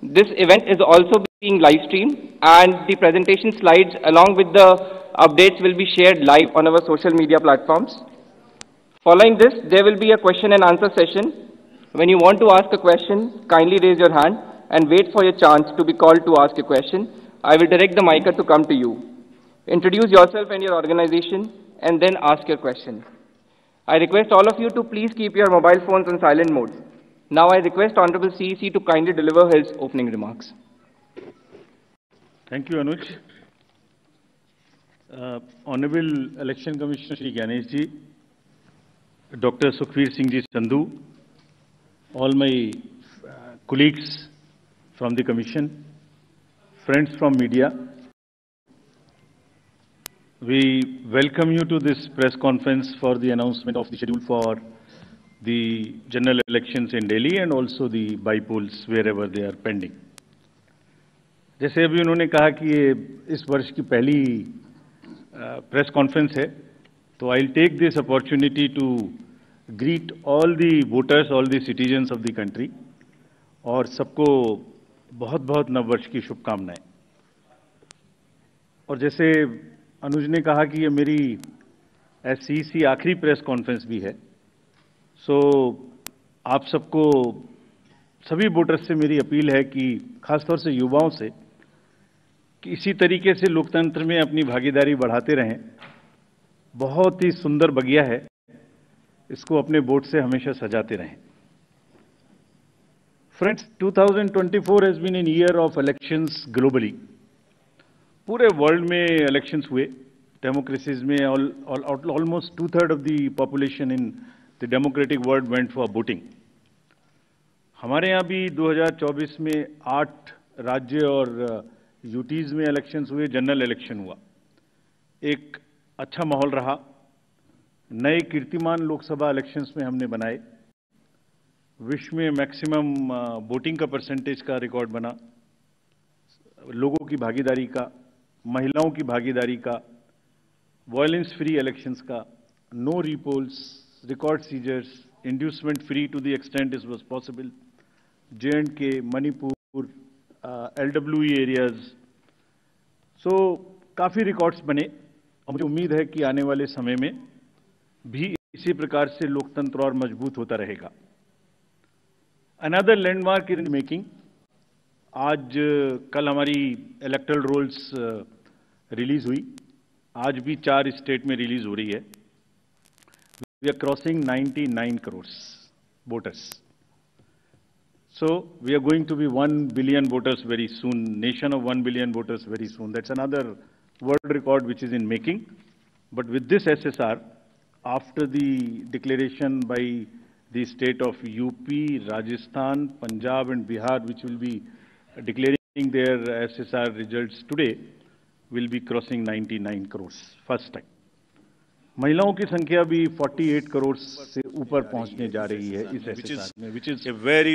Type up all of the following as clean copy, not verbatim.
This event is also being live streamed, and the presentation slides along with the updates will be shared live on our social media platforms. Following this, there will be a question and answer session. When you want to ask a question, kindly raise your hand and wait for your chance to be called to ask a question. I will direct the mic to come to you. Introduce yourself and your organization, and then ask your question. I request all of you to please keep your mobile phones on silent mode. Now I request Honorable CEC to kindly deliver his opening remarks. Thank you, Anuj. Honorable Election Commissioner Shri Ganesh ji, Dr. Sukhveer Singh ji Sandhu, all my colleagues from the Commission, friends from media, we welcome you to this press conference for the announcement of the schedule for the general elections in Delhi and also the by-polls wherever they are pending. जैसे अभी उन्होंने कहा कि ये इस वर्ष की पहली प्रेस कॉन्फ्रेंस है, तो I will take this opportunity to greet all the voters, all the citizens of the country, और सबको बहुत बहुत नववर्ष की शुभकामनाएं। और जैसे अनुज ने कहा कि ये मेरी एससीसी आखिरी प्रेस कॉन्फ्रेंस भी है, सो आप सबको, सभी वोटर्स से मेरी अपील है कि खासतौर से युवाओं से, कि इसी तरीके से लोकतंत्र में अपनी भागीदारी बढ़ाते रहें। बहुत ही सुंदर बगिया है, इसको अपने वोट से हमेशा सजाते रहें। Friends, 2024 has been an year of elections globally. पूरे वर्ल्ड में इलेक्शंस हुए, डेमोक्रेसीज में almost 2/3 of the population in the democratic world went for voting. हमारे यहाँ भी 2024 में 8 राज्य और यूटीज में इलेक्शंस हुए, जनरल इलेक्शन हुआ। एक अच्छा माहौल रहा, नए कीर्तिमान लोकसभा इलेक्शंस में हमने बनाए, विश्व में मैक्सिमम वोटिंग का परसेंटेज का रिकॉर्ड बना, लोगों की भागीदारी का, महिलाओं की भागीदारी का, वायलेंस फ्री इलेक्शंस का, no repolls, record seizures, inducement free to the extent it was possible, J&K, Manipur, LWE areas. So काफ़ी रिकॉर्ड्स बने, और मुझे उम्मीद है कि आने वाले समय में भी इसी प्रकार से लोकतंत्र और मजबूत होता रहेगा। Another landmark in making. आज कल हमारी इलेक्टोरल रोल्स रिलीज हुई, आज भी 4 स्टेट में रिलीज हो रही है। We are crossing 99 crore voters. So we are going to be 1 billion voters very soon, nation of 1 billion voters very soon. That's another world record which is in making. But with this SSR, after the declaration by the state of UP, Rajasthan, Punjab and Bihar, which will be declaring their SSR results today, will be crossing 99 crores, first time. महिलाओं की संख्या भी 48 करोड़ से ऊपर पहुंचने जा रही है इस SSR में, which is a very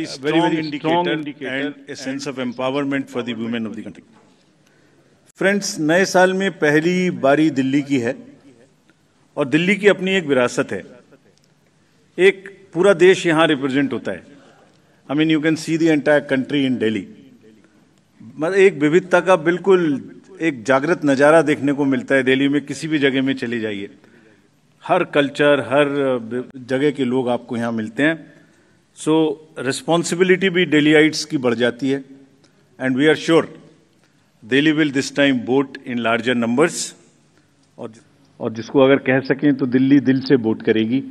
strong indicator and a sense of empowerment for the women of the country. Friends, नए साल में पहली बारी दिल्ली की है, और दिल्ली की अपनी एक विरासत है। एक पूरा देश यहाँ रिप्रेजेंट होता है। I mean, you can see the entire country in Delhi. मतलब एक विविधता का बिल्कुल एक जागृत नज़ारा देखने को मिलता है। दिल्ली में किसी भी जगह में चले जाइए, हर कल्चर, हर जगह के लोग आपको यहाँ मिलते हैं। सो रिस्पॉन्सिबिलिटी भी दिल्लीइट्स की बढ़ जाती है, and we are sure Delhi will this time vote in larger numbers, और जिसको अगर कह सकें तो दिल्ली दिल से वोट करेगी,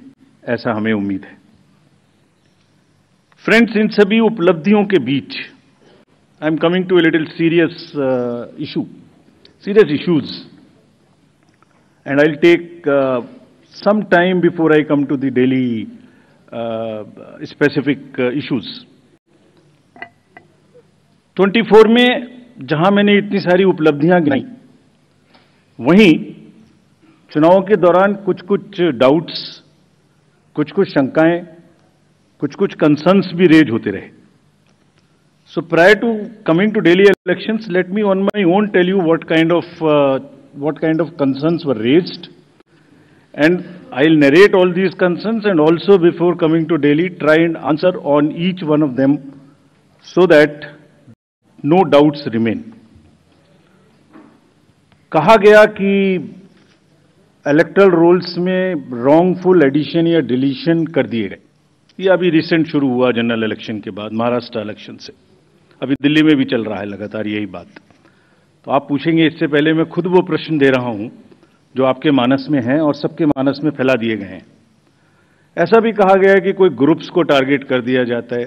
ऐसा हमें उम्मीद है। फ्रेंड्स, इन सभी उपलब्धियों के बीच I am coming to a little serious serious issues, and I'll take some time before I come to the Delhi specific issues. 24 में जहां मैंने इतनी सारी उपलब्धियां गिनाई, वहीं चुनावों के दौरान कुछ डाउट्स, कुछ शंकाएं, कुछ कंसर्न्स भी रेज होते रहे। So prior to coming to Delhi elections, let me on my own tell you what kind of concerns were raised, and I'll narrate all these concerns, and also before coming to Delhi, try and answer on each one of them so that no doubts remain. कहा गया कि electoral rolls में wrongful addition या deletion कर दिए गए। ये अभी रिसेंट शुरू हुआ जनरल इलेक्शन के बाद, महाराष्ट्र इलेक्शन से। अभी दिल्ली में भी चल रहा है लगातार यही बात। तो आप पूछेंगे, इससे पहले मैं खुद वो प्रश्न दे रहा हूं जो आपके मानस में हैं और सबके मानस में फैला दिए गए हैं। ऐसा भी कहा गया है कि कोई ग्रुप्स को टारगेट कर दिया जाता है,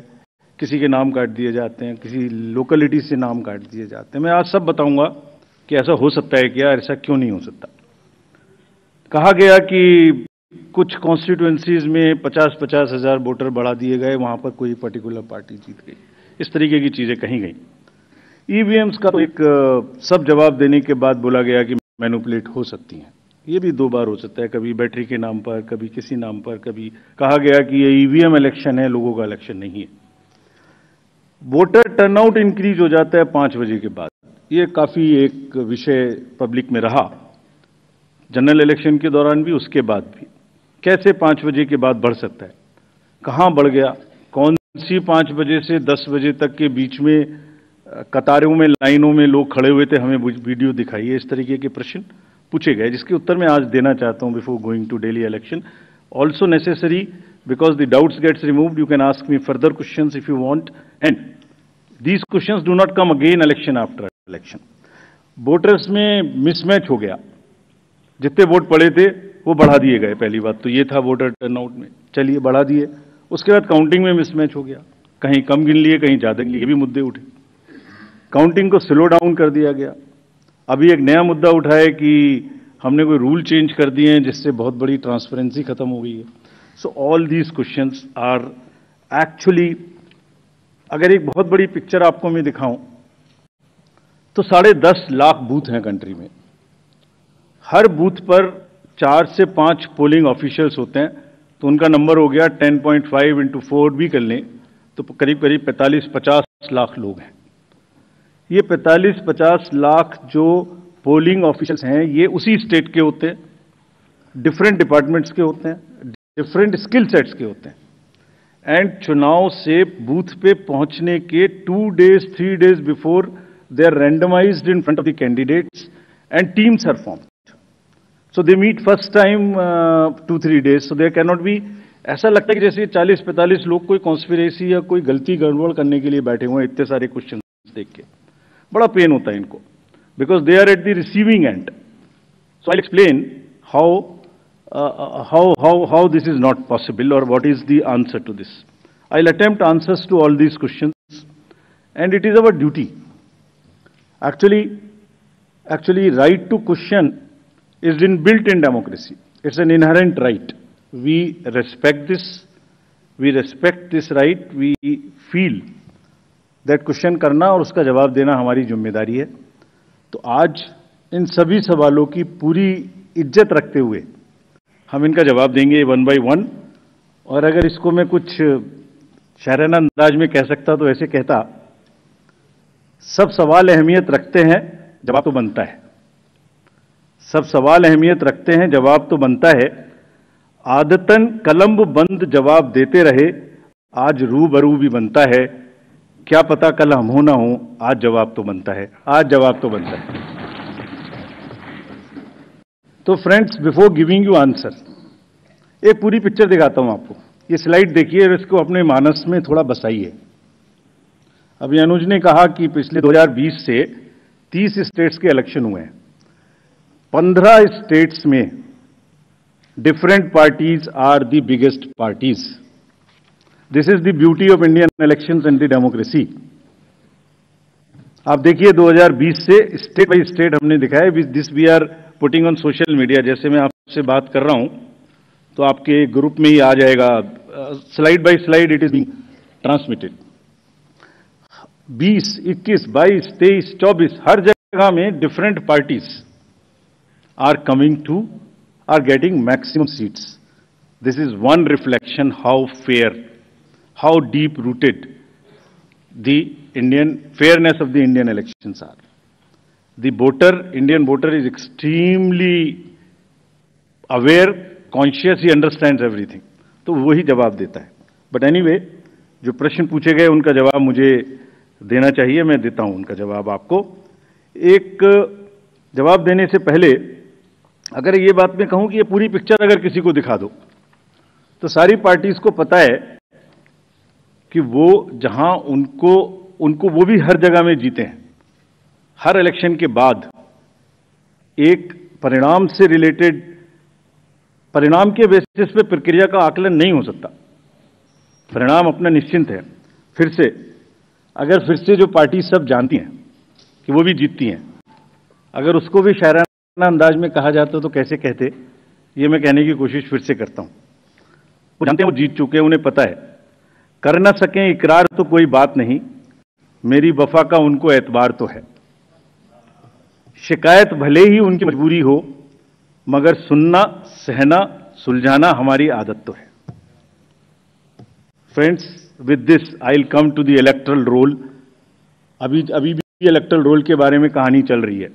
किसी के नाम काट दिए जाते हैं, किसी लोकेलिटी से नाम काट दिए जाते हैं। मैं आज सब बताऊंगा कि ऐसा हो सकता है क्या, ऐसा क्यों नहीं हो सकता। कहा गया कि कुछ कॉन्स्टिट्यूएंसीज में 50-50 हजार वोटर बढ़ा दिए गए, वहां पर कोई पर्टिकुलर पार्टी जीत गई, इस तरीके की चीजें कही गई। ईवीएम्स का तो एक सब जवाब देने के बाद बोला गया कि मैनिपुलेट हो सकती हैं। ये भी 2 बार हो सकता है, कभी बैटरी के नाम पर, कभी किसी नाम पर, कभी कहा गया कि ये ईवीएम इलेक्शन है, लोगों का इलेक्शन नहीं है। वोटर टर्नआउट इंक्रीज हो जाता है 5 बजे के बाद। ये काफी एक विषय पब्लिक में रहा, जनरल इलेक्शन के दौरान भी, उसके बाद भी। कैसे 5 बजे के बाद बढ़ सकता है, कहां बढ़ गया, कौन सी 5 बजे से 10 बजे तक के बीच में कतारों में, लाइनों में लोग खड़े हुए थे, हमें वीडियो दिखाइए। इस तरीके के प्रश्न पूछे गए, जिसके उत्तर मैं आज देना चाहता हूं before going to Delhi election. Also necessary, because the doubts gets removed, you can ask me further questions if you want, and these questions do not come again election after election. Voters में mismatch हो गया, जितने vote पड़े थे वो बढ़ा दिए गए। पहली बात तो ये था वोटर टर्नआउट में, चलिए बढ़ा दिए। उसके बाद काउंटिंग में मिसमैच हो गया, कहीं कम गिन लिए, कहीं ज्यादा गिन लिए, ये भी मुद्दे उठे। काउंटिंग को स्लो डाउन कर दिया गया। अभी एक नया मुद्दा उठा है कि हमने कोई रूल चेंज कर दिए हैं जिससे बहुत बड़ी ट्रांसपेरेंसी खत्म हो गई है। So all these questions are actually, अगर एक बहुत बड़ी पिक्चर आपको मैं दिखाऊं तो 10.5 लाख बूथ हैं कंट्री में। हर बूथ पर 4 से 5 पोलिंग ऑफिशियल्स होते हैं, तो उनका नंबर हो गया 10.5 × 4 भी कर लें तो करीब करीब 45-50 लाख लोग हैं। ये 45-50 लाख जो पोलिंग ऑफिशियल्स हैं, ये उसी स्टेट के होते हैं, डिफरेंट डिपार्टमेंट्स के होते हैं, डिफरेंट स्किल सेट्स के होते हैं। एंड चुनाव से बूथ पे पहुंचने के 2 days 3 days before they are randomised in front of the candidates and teams are formed. So they meet first time 2-3 days. So there cannot be, ऐसा लगता है कि जैसे 40-45 लोग कोई कॉन्स्पिरेसी या कोई गलती गड़बड़ करने के लिए बैठे हुए हैं, इतने सारे क्वेश्चन देख के बड़ा पेन होता है इनको, because they are at the receiving end. So I explain how this is not possible or what is the answer to this. I'll attempt answers to all these questions, and it is our duty. Actually, right to question is inbuilt in democracy. It's an inherent right. We respect this. We respect this right. We feel that question करना और उसका जवाब देना हमारी जिम्मेदारी है। तो आज इन सभी सवालों की पूरी इज्जत रखते हुए हम इनका जवाब देंगे 1 by 1। और अगर इसको मैं कुछ शायराना अंदाज में कह सकता तो ऐसे कहता, सब सवाल अहमियत रखते हैं, जवाब तो बनता है। सब सवाल अहमियत रखते हैं, जवाब तो बनता है। आदतन कलम बंद जवाब देते रहे, आज रूबरू भी बनता है। क्या पता कल हम हो ना हो, आज जवाब तो बनता है, आज जवाब तो बनता है। तो friends, before giving you answer, एक पूरी पिक्चर दिखाता हूं आपको। ये स्लाइड देखिए और इसको अपने मानस में थोड़ा बसाइए। अभी अनुज ने कहा कि पिछले 2020 से 30 स्टेट्स के इलेक्शन हुए हैं। 15 स्टेट्स में different parties are the biggest parties. This is the beauty of Indian elections and the democracy. आप देखिए 2020 से स्टेट बाई स्टेट हमने दिखाया। This we are putting on social media. जैसे मैं आपसे बात कर रहा हूं तो आपके ग्रुप में ही आ जाएगा, slide bye slide it is being transmitted. 20, 21, 22, 23, 24 हर जगह में different parties are coming to, are getting maximum seats. This is one reflection how fair, how deep rooted the fairness of the Indian elections are. The voter, Indian voter is extremely aware, conscious, he understands everything. तो वही जवाब देता है। But anyway, जो प्रश्न पूछे गए उनका जवाब मुझे देना चाहिए, मैं देता हूं उनका जवाब आपको। एक जवाब देने से पहले अगर ये बात मैं कहूं कि ये पूरी पिक्चर अगर किसी को दिखा दो, तो सारी पार्टीज को पता है कि वो जहां उनको वो भी हर जगह में जीते हैं। हर इलेक्शन के बाद एक परिणाम से रिलेटेड, परिणाम के बेसिस पे प्रक्रिया का आकलन नहीं हो सकता। परिणाम अपना निश्चिंत है। फिर से जो पार्टी सब जानती हैं कि वो भी जीतती हैं, अगर उसको भी शायराना अंदाज में कहा जाता तो कैसे कहते, ये मैं कहने की कोशिश फिर से करता हूं। वो जानते हैं वो जीत चुके हैं, उन्हें पता है। कर ना सकें इकरार तो कोई बात नहीं, मेरी वफा का उनको एतबार तो है। शिकायत भले ही उनकी मजबूरी हो, मगर सुनना, सहना, सुलझाना हमारी आदत तो है। Friends, with this I will come to the electoral roll. अभी भी इलेक्टोरल रोल के बारे में कहानी चल रही है।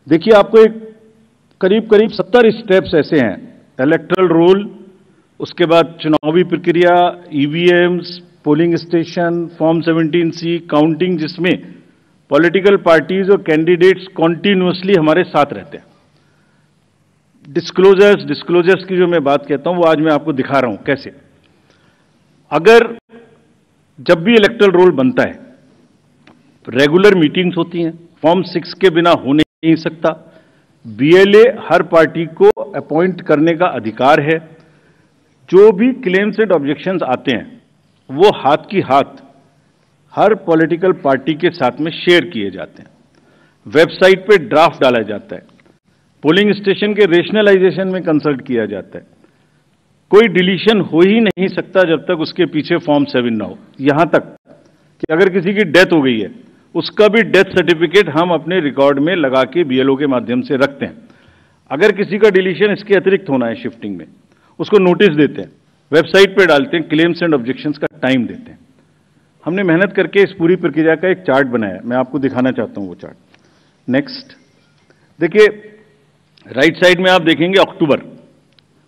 देखिए, आपको एक करीब 70 स्टेप्स ऐसे हैं। इलेक्टोरल रोल, उसके बाद चुनावी प्रक्रिया, EVMs, polling station, form 17C, counting, जिसमें पॉलिटिकल पार्टीज और कैंडिडेट्स कॉन्टिन्यूअसली हमारे साथ रहते हैं। डिस्क्लोजर्स की जो मैं बात कहता हूं वो आज मैं आपको दिखा रहा हूं कैसे। अगर जब भी इलेक्टोरल रोल बनता है, रेगुलर मीटिंग्स होती हैं, फॉर्म 6 के बिना हो नहीं सकता। बीएलए हर पार्टी को अपॉइंट करने का अधिकार है। जो भी क्लेम्स एंड ऑब्जेक्शंस आते हैं वो हाथ की हाथ हर पॉलिटिकल पार्टी के साथ में शेयर किए जाते हैं। वेबसाइट पे ड्राफ्ट डाला जाता है। पोलिंग स्टेशन के रेशनलाइजेशन में कंसल्ट किया जाता है। कोई डिलीशन हो ही नहीं सकता जब तक उसके पीछे फॉर्म 7 ना हो। यहां तक कि अगर किसी की डेथ हो गई है, उसका भी डेथ सर्टिफिकेट हम अपने रिकॉर्ड में लगा के बीएलओ के माध्यम से रखते हैं। अगर किसी का डिलीशन इसके अतिरिक्त होना है शिफ्टिंग में, उसको नोटिस देते हैं, वेबसाइट पे डालते हैं, क्लेम्स एंड ऑब्जेक्शंस का टाइम देते हैं। हमने मेहनत करके इस पूरी प्रक्रिया का एक चार्ट बनाया, मैं आपको दिखाना चाहता हूं वो चार्ट। नेक्स्ट देखिए, राइट साइड में आप देखेंगे अक्टूबर।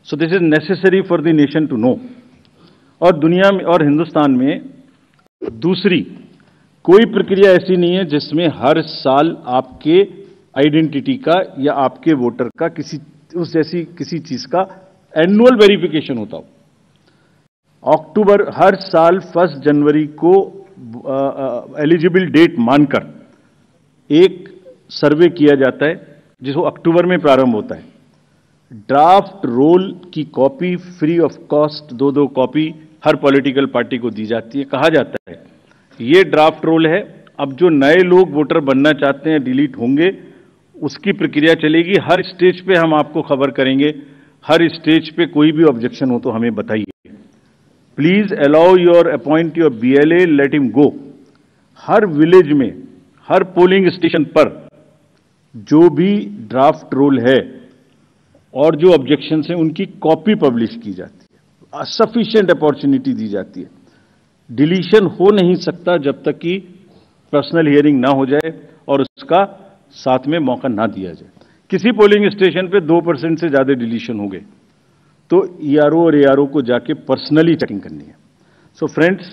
So this is necessary for the nation to know. और दुनिया में और हिंदुस्तान में दूसरी कोई प्रक्रिया ऐसी नहीं है जिसमें हर साल आपके आइडेंटिटी का या आपके वोटर का किसी चीज का एनुअल वेरिफिकेशन होता हो। अक्टूबर हर साल 1 जनवरी को एलिजिबल डेट मानकर एक सर्वे किया जाता है, जिसको अक्टूबर में प्रारंभ होता है। ड्राफ्ट रोल की copy free of cost 2 copy her political party को दी जाती है। कहा जाता है ये ड्राफ्ट रोल है, अब जो नए लोग वोटर बनना चाहते हैं डिलीट होंगे, उसकी प्रक्रिया चलेगी। हर स्टेज पे हम आपको खबर करेंगे। हर स्टेज पे कोई भी ऑब्जेक्शन हो तो हमें बताइए। Please allow your appoint your BLA, let him go. हर विलेज में, हर पोलिंग स्टेशन पर जो भी ड्राफ्ट रोल है और जो ऑब्जेक्शन है उनकी कॉपी पब्लिश की जाती है। सफिशिएंट अपॉर्चुनिटी दी जाती है। डिलीशन हो नहीं सकता जब तक कि पर्सनल हियरिंग ना हो जाए और उसका साथ में मौका ना दिया जाए। किसी पोलिंग स्टेशन पे 2% से ज्यादा डिलीशन हो गए तो ईआरओ और एआरओ को जाके पर्सनली चेकिंग करनी है। So friends,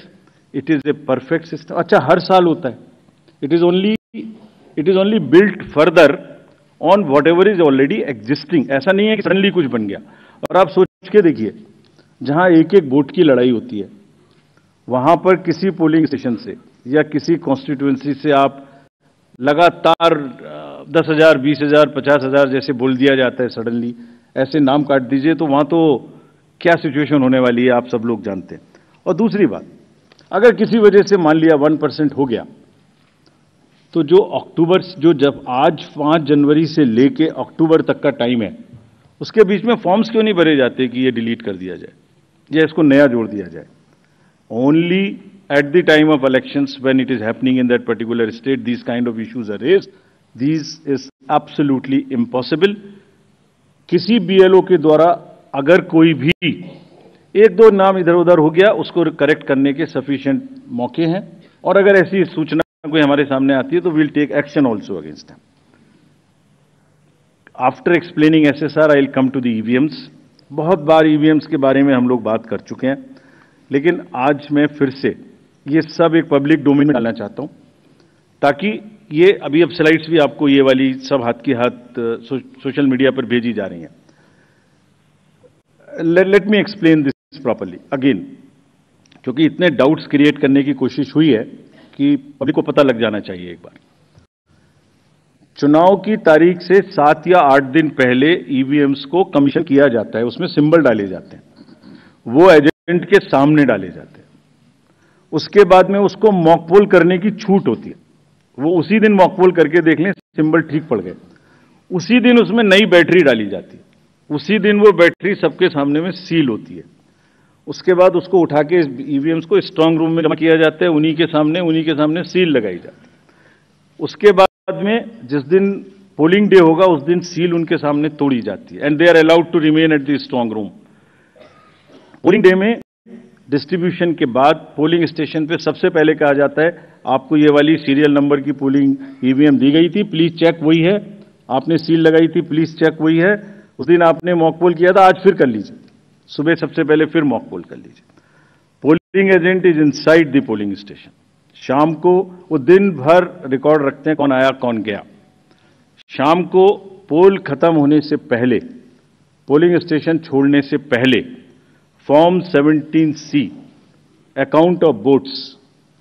it is a perfect system. अच्छा, हर साल होता है। It is only built further on what ever is already existing. ऐसा नहीं है कि सडनली कुछ बन गया। और आप सोच के देखिए, जहां एक वोट की लड़ाई होती है, वहां पर किसी पोलिंग स्टेशन से या किसी कॉन्स्टिट्यूएंसी से आप लगातार 10,000, 20,000, 50,000 जैसे बोल दिया जाता है, सडनली ऐसे नाम काट दीजिए, तो वहां तो क्या सिचुएशन होने वाली है आप सब लोग जानते हैं। और दूसरी बात, अगर किसी वजह से मान लिया 1% हो गया, तो जब आज 5 जनवरी से लेके अक्टूबर तक का टाइम है, उसके बीच में फॉर्म्स क्यों नहीं भरे जाते कि ये डिलीट कर दिया जाए या इसको नया जोड़ दिया जाए। Only at the time of elections, when it is happening in that particular state, these kind of issues are raised. These is absolutely impossible. किसी बीएलओ के द्वारा अगर कोई भी 1-2 नाम इधर उधर हो गया, उसको करेक्ट करने के सफिशिएंट मौके हैं। और अगर ऐसी सूचना कोई हमारे सामने आती है तो we'll take action also against them. After explaining SSR, I'll come to the EVMs. बहुत बार EVMs के बारे में हम लोग बात कर चुके हैं। लेकिन आज मैं फिर से ये सब एक पब्लिक डोमेन में डालना चाहता हूं, ताकि ये अब स्लाइड्स भी आपको ये वाली सब हाथ की हाथ सोशल मीडिया पर भेजी जा रही हैं। Let me explain this properly again, क्योंकि इतने डाउट्स क्रिएट करने की कोशिश हुई है कि पब्लिक को पता लग जाना चाहिए एक बार। चुनाव की तारीख से 7 या 8 दिन पहले ईवीएम्स को कमीशन किया जाता है, उसमें सिंबल डाले जाते हैं, वो एजेंट के सामने डाले जाते हैं। उसके बाद में उसको मॉकपोल करने की छूट होती है, वो उसी दिन मॉकपोल करके देख लें सिंबल ठीक पड़ गए, उसी दिन उसमें नई बैटरी डाली जाती है, उसी दिन वो बैटरी सबके सामने में सील होती है। उसके बाद उसको उठा के ईवीएम्स को स्ट्रांग रूम में जमा किया जाता है, उन्हीं के सामने सील लगाई जाती है। उसके बाद में जिस दिन पोलिंग डे होगा उस दिन सील उनके सामने तोड़ी जाती है and they are allowed to remain at the strong room. Polling day में डिस्ट्रीब्यूशन के बाद पोलिंग स्टेशन पे सबसे पहले कहा जाता है आपको ये वाली सीरियल नंबर की पोलिंग ईवीएम दी गई थी, प्लीज चेक वही है, आपने सील लगाई थी, प्लीज चेक वही है, उस दिन आपने मॉक पोल किया था, आज फिर कर लीजिए, सुबह सबसे पहले फिर मॉक पोल कर लीजिए। Polling agent is inside the polling station. शाम को वो दिन भर रिकॉर्ड रखते हैं कौन आया कौन गया। शाम को पोल खत्म होने से पहले, पोलिंग स्टेशन छोड़ने से पहले form 17C account of votes,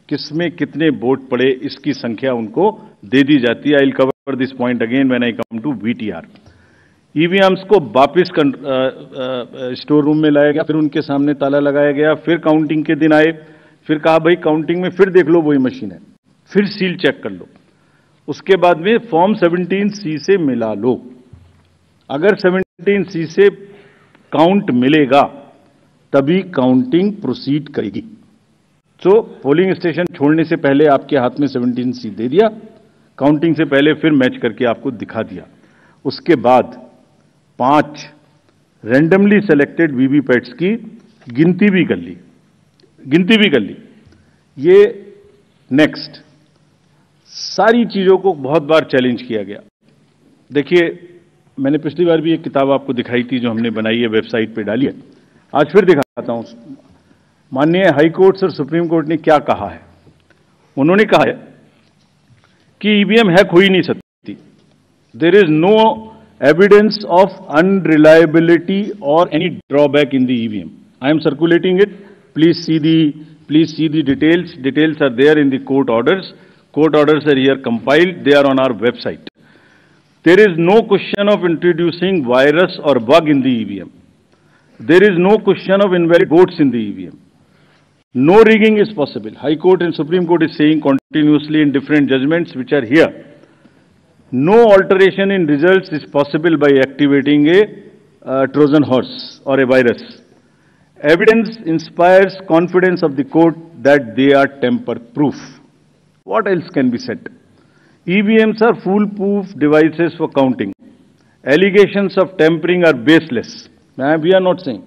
किसमें कितने वोट पड़े इसकी संख्या उनको दे दी जाती है। I will cover this point again when I come to VTR. EVMs को वापिस स्टोर रूम में लाया गया, फिर उनके सामने ताला लगाया गया, फिर काउंटिंग के दिन आए, फिर कहा भाई काउंटिंग में फिर देख लो वही मशीन है, फिर सील चेक कर लो। उसके बाद में फॉर्म 17C से मिला लो, अगर 17C से काउंट मिलेगा तभी काउंटिंग प्रोसीड करेगी। तो पोलिंग स्टेशन छोड़ने से पहले आपके हाथ में 17C दे दिया, काउंटिंग से पहले फिर मैच करके आपको दिखा दिया। उसके बाद 5 रैंडमली सेलेक्टेड वीवीपैट्स की गिनती भी कर ली। ये नेक्स्ट सारी चीजों को बहुत बार चैलेंज किया गया। देखिए, मैंने पिछली बार भी एक किताब आपको दिखाई थी जो हमने बनाई है, वेबसाइट पे डाली है, आज फिर दिखाता हूं। माननीय हाई कोर्ट और सुप्रीम कोर्ट ने क्या कहा है। उन्होंने कहा है कि ईवीएम हैक हो ही नहीं सकती। There is no evidence of unreliability और any drawback in the EVM. I am circulating it, please see the details. Details are there in the court orders. Court orders are here compiled. They are on our website. There is no question of introducing virus or bug in the EVM. There is no question of invalid votes in the EVM. No rigging is possible. High Court and Supreme Court is saying continuously in different judgments which are here. No alteration in results is possible by activating a Trojan horse or a virus. Evidence inspires confidence of the court that they are tamper-proof. What else can be said? EVMs are foolproof devices for counting. Allegations of tampering are baseless. We are not saying.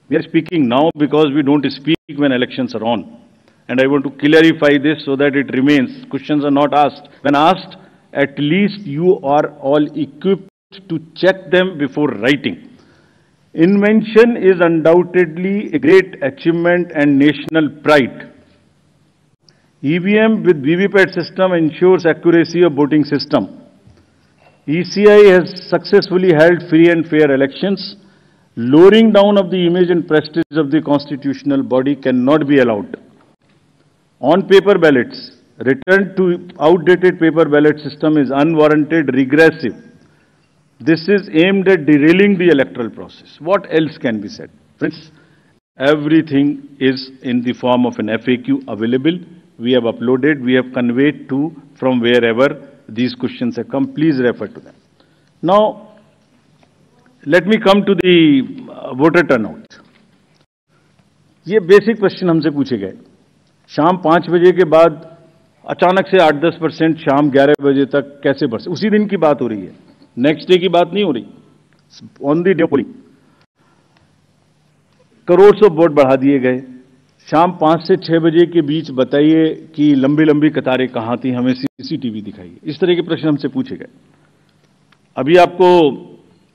We are speaking now because we don't speak when elections are on. And I want to clarify this so that it remains. Questions are not asked. When asked, at least you are all equipped to check them before writing. Invention is undoubtedly a great achievement and national pride. EVM with VVPAT system ensures accuracy of voting system. ECI has successfully held free and fair elections. Lowering down of the image and prestige of the constitutional body cannot be allowed. On paper ballots, return to outdated paper ballot system is unwarranted, regressive. This is aimed at derailing the electoral process. What else can be said? Friends, everything is in the form of an FAQ available. We have uploaded, we have conveyed to from wherever these questions have come. Please refer to them. Now, let me come to the voter turnout. ये basic question हमसे पूछे गए। शाम 5 बजे के बाद अचानक से 8-10% शाम 11 बजे तक कैसे बढ़, उसी दिन की बात हो रही है, नेक्स्ट डे की बात नहीं हो रही। On the day polling crore सौ वोट बढ़ा दिए गए। शाम 5 से 6 बजे के बीच बताइए कि लंबी लंबी कतारें कहां थी, हमें सीसीटीवी दिखाइए। इस तरह के प्रश्न हमसे पूछे गए। अभी आपको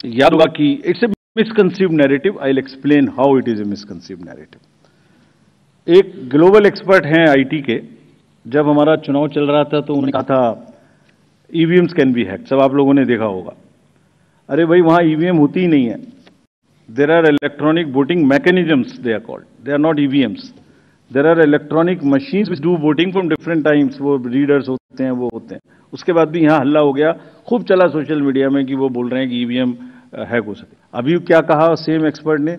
याद होगा कि it's a misconceived narrative. I will explain how it is a misconceived narrative. एक ग्लोबल एक्सपर्ट हैं आईटी के, जब हमारा चुनाव चल रहा था तो उन्होंने कहा था ईवीएम्स कैन बी हैक्ड। सब आप लोगों ने देखा होगा। अरे भाई, वहां ईवीएम होती ही नहीं है। There are electronic voting mechanisms, they are called, they are not EVMs. There are electronic machines which do voting from different times. वो रीडर्स होते हैं, वो होते हैं। उसके बाद भी यहाँ हल्ला हो गया, खूब चला सोशल मीडिया में कि वो बोल रहे हैं कि ईवीएम हैक हो सके। अभी क्या कहा सेम एक्सपर्ट ने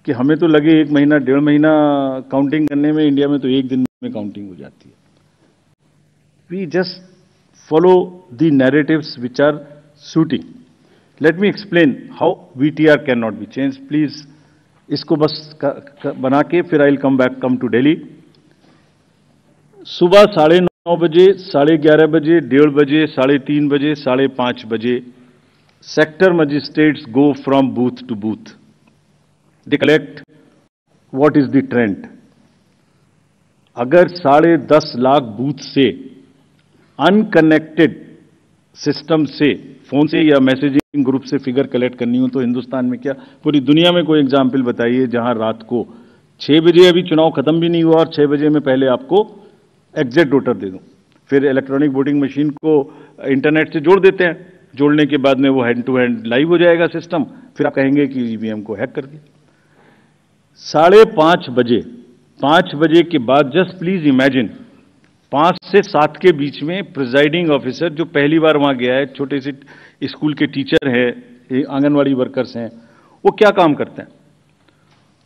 कि हमें तो लगे 1 महीना 1.5 महीना काउंटिंग करने में, इंडिया में तो 1 दिन में काउंटिंग हो जाती है। We just follow the narratives which are suiting. Let me explain how VTR cannot be changed. Please, इसको बस बना के फिर I'll come to Delhi. सुबह 9:30 बजे, 11:30 बजे, 1:30 बजे, 3:30 बजे, 5:30 बजे sector magistrates go from booth to booth. They collect what is the trend. अगर 10.5 लाख बूथ से अनकनेक्टेड सिस्टम से, फोन से या मैसेजिंग ग्रुप से फिगर कलेक्ट करनी हो तो हिंदुस्तान में क्या, पूरी दुनिया में कोई एग्जाम्पल बताइए जहां रात को 6 बजे, अभी चुनाव खत्म भी नहीं हुआ और 6 बजे में पहले आपको एग्जैक्ट वोटर दे दूं। फिर इलेक्ट्रॉनिक वोटिंग मशीन को इंटरनेट से जोड़ देते हैं, जोड़ने के बाद में वो हैंड टू हैंड लाइव हो जाएगा सिस्टम। फिर आप कहेंगे कि ईवीएम को हैक कर दिया। 5:30 बजे, 5 बजे के बाद जस्ट प्लीज इमेजिन 5 से 7 के बीच में प्रिजाइडिंग ऑफिसर जो पहली बार वहां गया है, छोटे से स्कूल के टीचर हैं, आंगनवाड़ी वर्कर्स हैं, वो क्या काम करते हैं?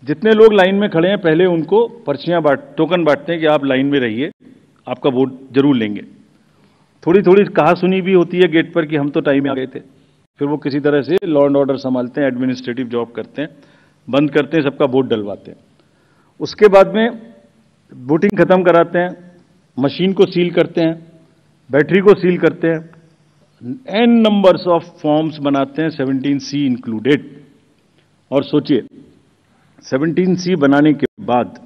जितने लोग लाइन में खड़े हैं पहले उनको पर्चियां टोकन बांटते हैं कि आप लाइन में रहिए, आपका वोट जरूर लेंगे। थोड़ी थोड़ी कहा सुनी भी होती है गेट पर कि हम तो टाइम में आ गए थे। फिर वो किसी तरह से लॉ एंड ऑर्डर संभालते हैं, एडमिनिस्ट्रेटिव जॉब करते हैं, बंद करते हैं, सबका वोट डलवाते हैं। उसके बाद में वोटिंग खत्म कराते हैं, मशीन को सील करते हैं, बैटरी को सील करते हैं, एन नंबर्स ऑफ फॉर्म्स बनाते हैं, 17C इंक्लूडेड। और सोचिए 17C बनाने के बाद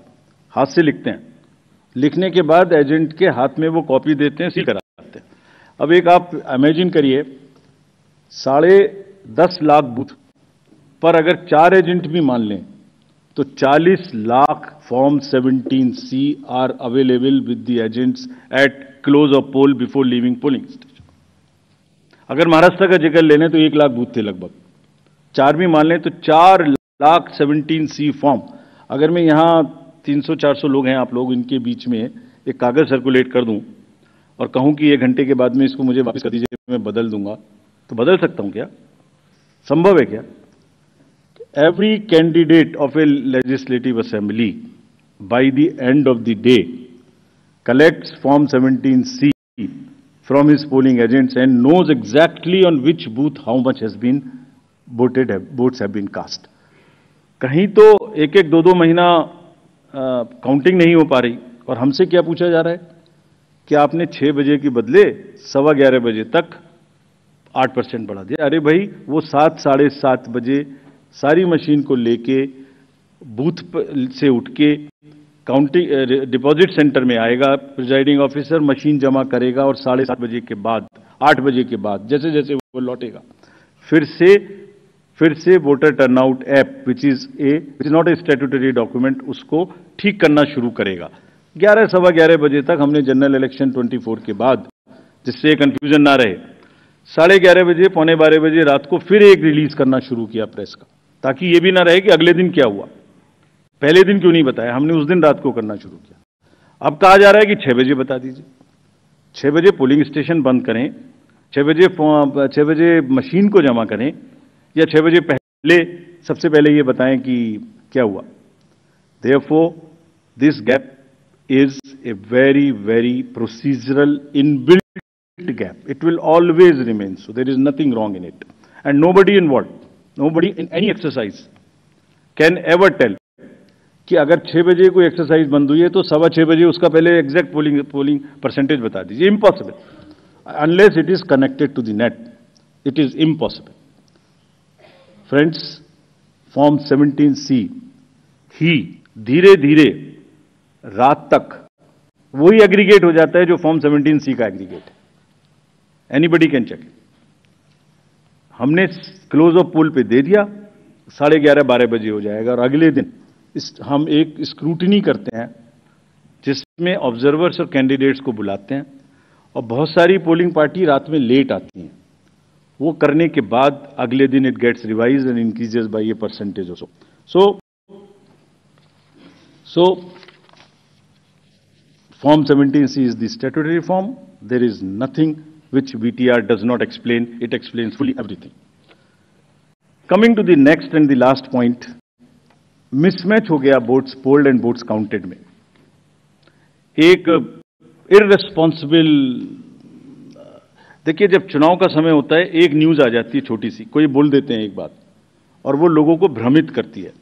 हाथ से लिखते हैं, लिखने के बाद एजेंट के हाथ में वो कॉपी देते हैं, सील कराते हैं। अब एक आप इमेजिन करिए 10.5 लाख बूथ पर अगर 4 एजेंट भी मान लें तो 40 lakh form 17C are available with the agents at close of poll before leaving polling station. अगर महाराष्ट्र का जिक्र ले लें तो 1 लाख बूथ थे लगभग, 4 भी मान लें तो 4 लाख 17C फॉर्म। अगर मैं यहां 300-400 लोग हैं आप लोग, इनके बीच में एक कागज सर्कुलेट कर दूं और कहूं कि 1 घंटे के बाद में इसको मुझे वापस कर दीजिए, मैं बदल दूंगा, तो बदल सकता हूं क्या? संभव है क्या? Every candidate of a legislative assembly by the end of the day collects form 17C from his polling agents and knows exactly on which booth how much has been voted, votes have been cast. कहीं तो 1-1, 2-2 महीना counting नहीं हो पा रही और हमसे क्या पूछा जा रहा है कि आपने 6 बजे के बदले 11:15 बजे तक 8% बढ़ा दिया। अरे भाई, वो 7, 7:30 बजे सारी मशीन को लेके बूथ से उठ के काउंटिंग डिपॉजिट सेंटर में आएगा, प्रिजाइडिंग ऑफिसर मशीन जमा करेगा और 7:30 बजे के बाद, 8 बजे के बाद जैसे जैसे वो लौटेगा फिर से voter turnout app which is not a statutory document, उसको ठीक करना शुरू करेगा। 11, 11:15 बजे तक हमने जनरल इलेक्शन 24 के बाद, जिससे कंफ्यूजन ना रहे, 11:30 बजे, 11:45 बजे रात को फिर एक रिलीज करना शुरू किया प्रेस का, ताकि ये भी ना रहे कि अगले दिन क्या हुआ, पहले दिन क्यों नहीं बताया। हमने उस दिन रात को करना शुरू किया। अब कहा जा रहा है कि 6 बजे बता दीजिए, 6 बजे पोलिंग स्टेशन बंद करें, 6 बजे मशीन को जमा करें, या 6 बजे पहले सबसे पहले ये बताएं कि क्या हुआ। Therefore, this gap is a very, very procedural inbuilt gap. It will always remain so. There is nothing wrong in it. And nobody involved, nobody in any exercise can ever tell कि अगर 6 बजे कोई exercise बंद हुई है तो 6:15 बजे उसका पहले एग्जैक्ट पोलिंग परसेंटेज बता दीजिए। Impossible, unless it is connected to the net, it is impossible. Friends, form 17C ही धीरे धीरे रात तक वही एग्रीगेट हो जाता है जो फॉर्म 17C का एग्रीगेट है। Anybody can check. हमने क्लोज ऑफ पोल पे दे दिया, 11:30 12 बजे हो जाएगा और अगले दिन हम एक स्क्रूटिनी करते हैं जिसमें ऑब्जर्वर्स और कैंडिडेट्स को बुलाते हैं, और बहुत सारी पोलिंग पार्टी रात में लेट आती हैं। वो करने के बाद अगले दिन it gets revise and increases by a percentage also. So Form 17C is the statutory form. There is nothing which VTR does not explain. It explains fully everything. Coming to the next and the last point, mismatch हो गया votes polled and votes counted में। एक irresponsible, देखिए जब चुनाव का समय होता है एक न्यूज आ जाती है छोटी सी, कोई बोल देते हैं एक बात और वो लोगों को भ्रमित करती है।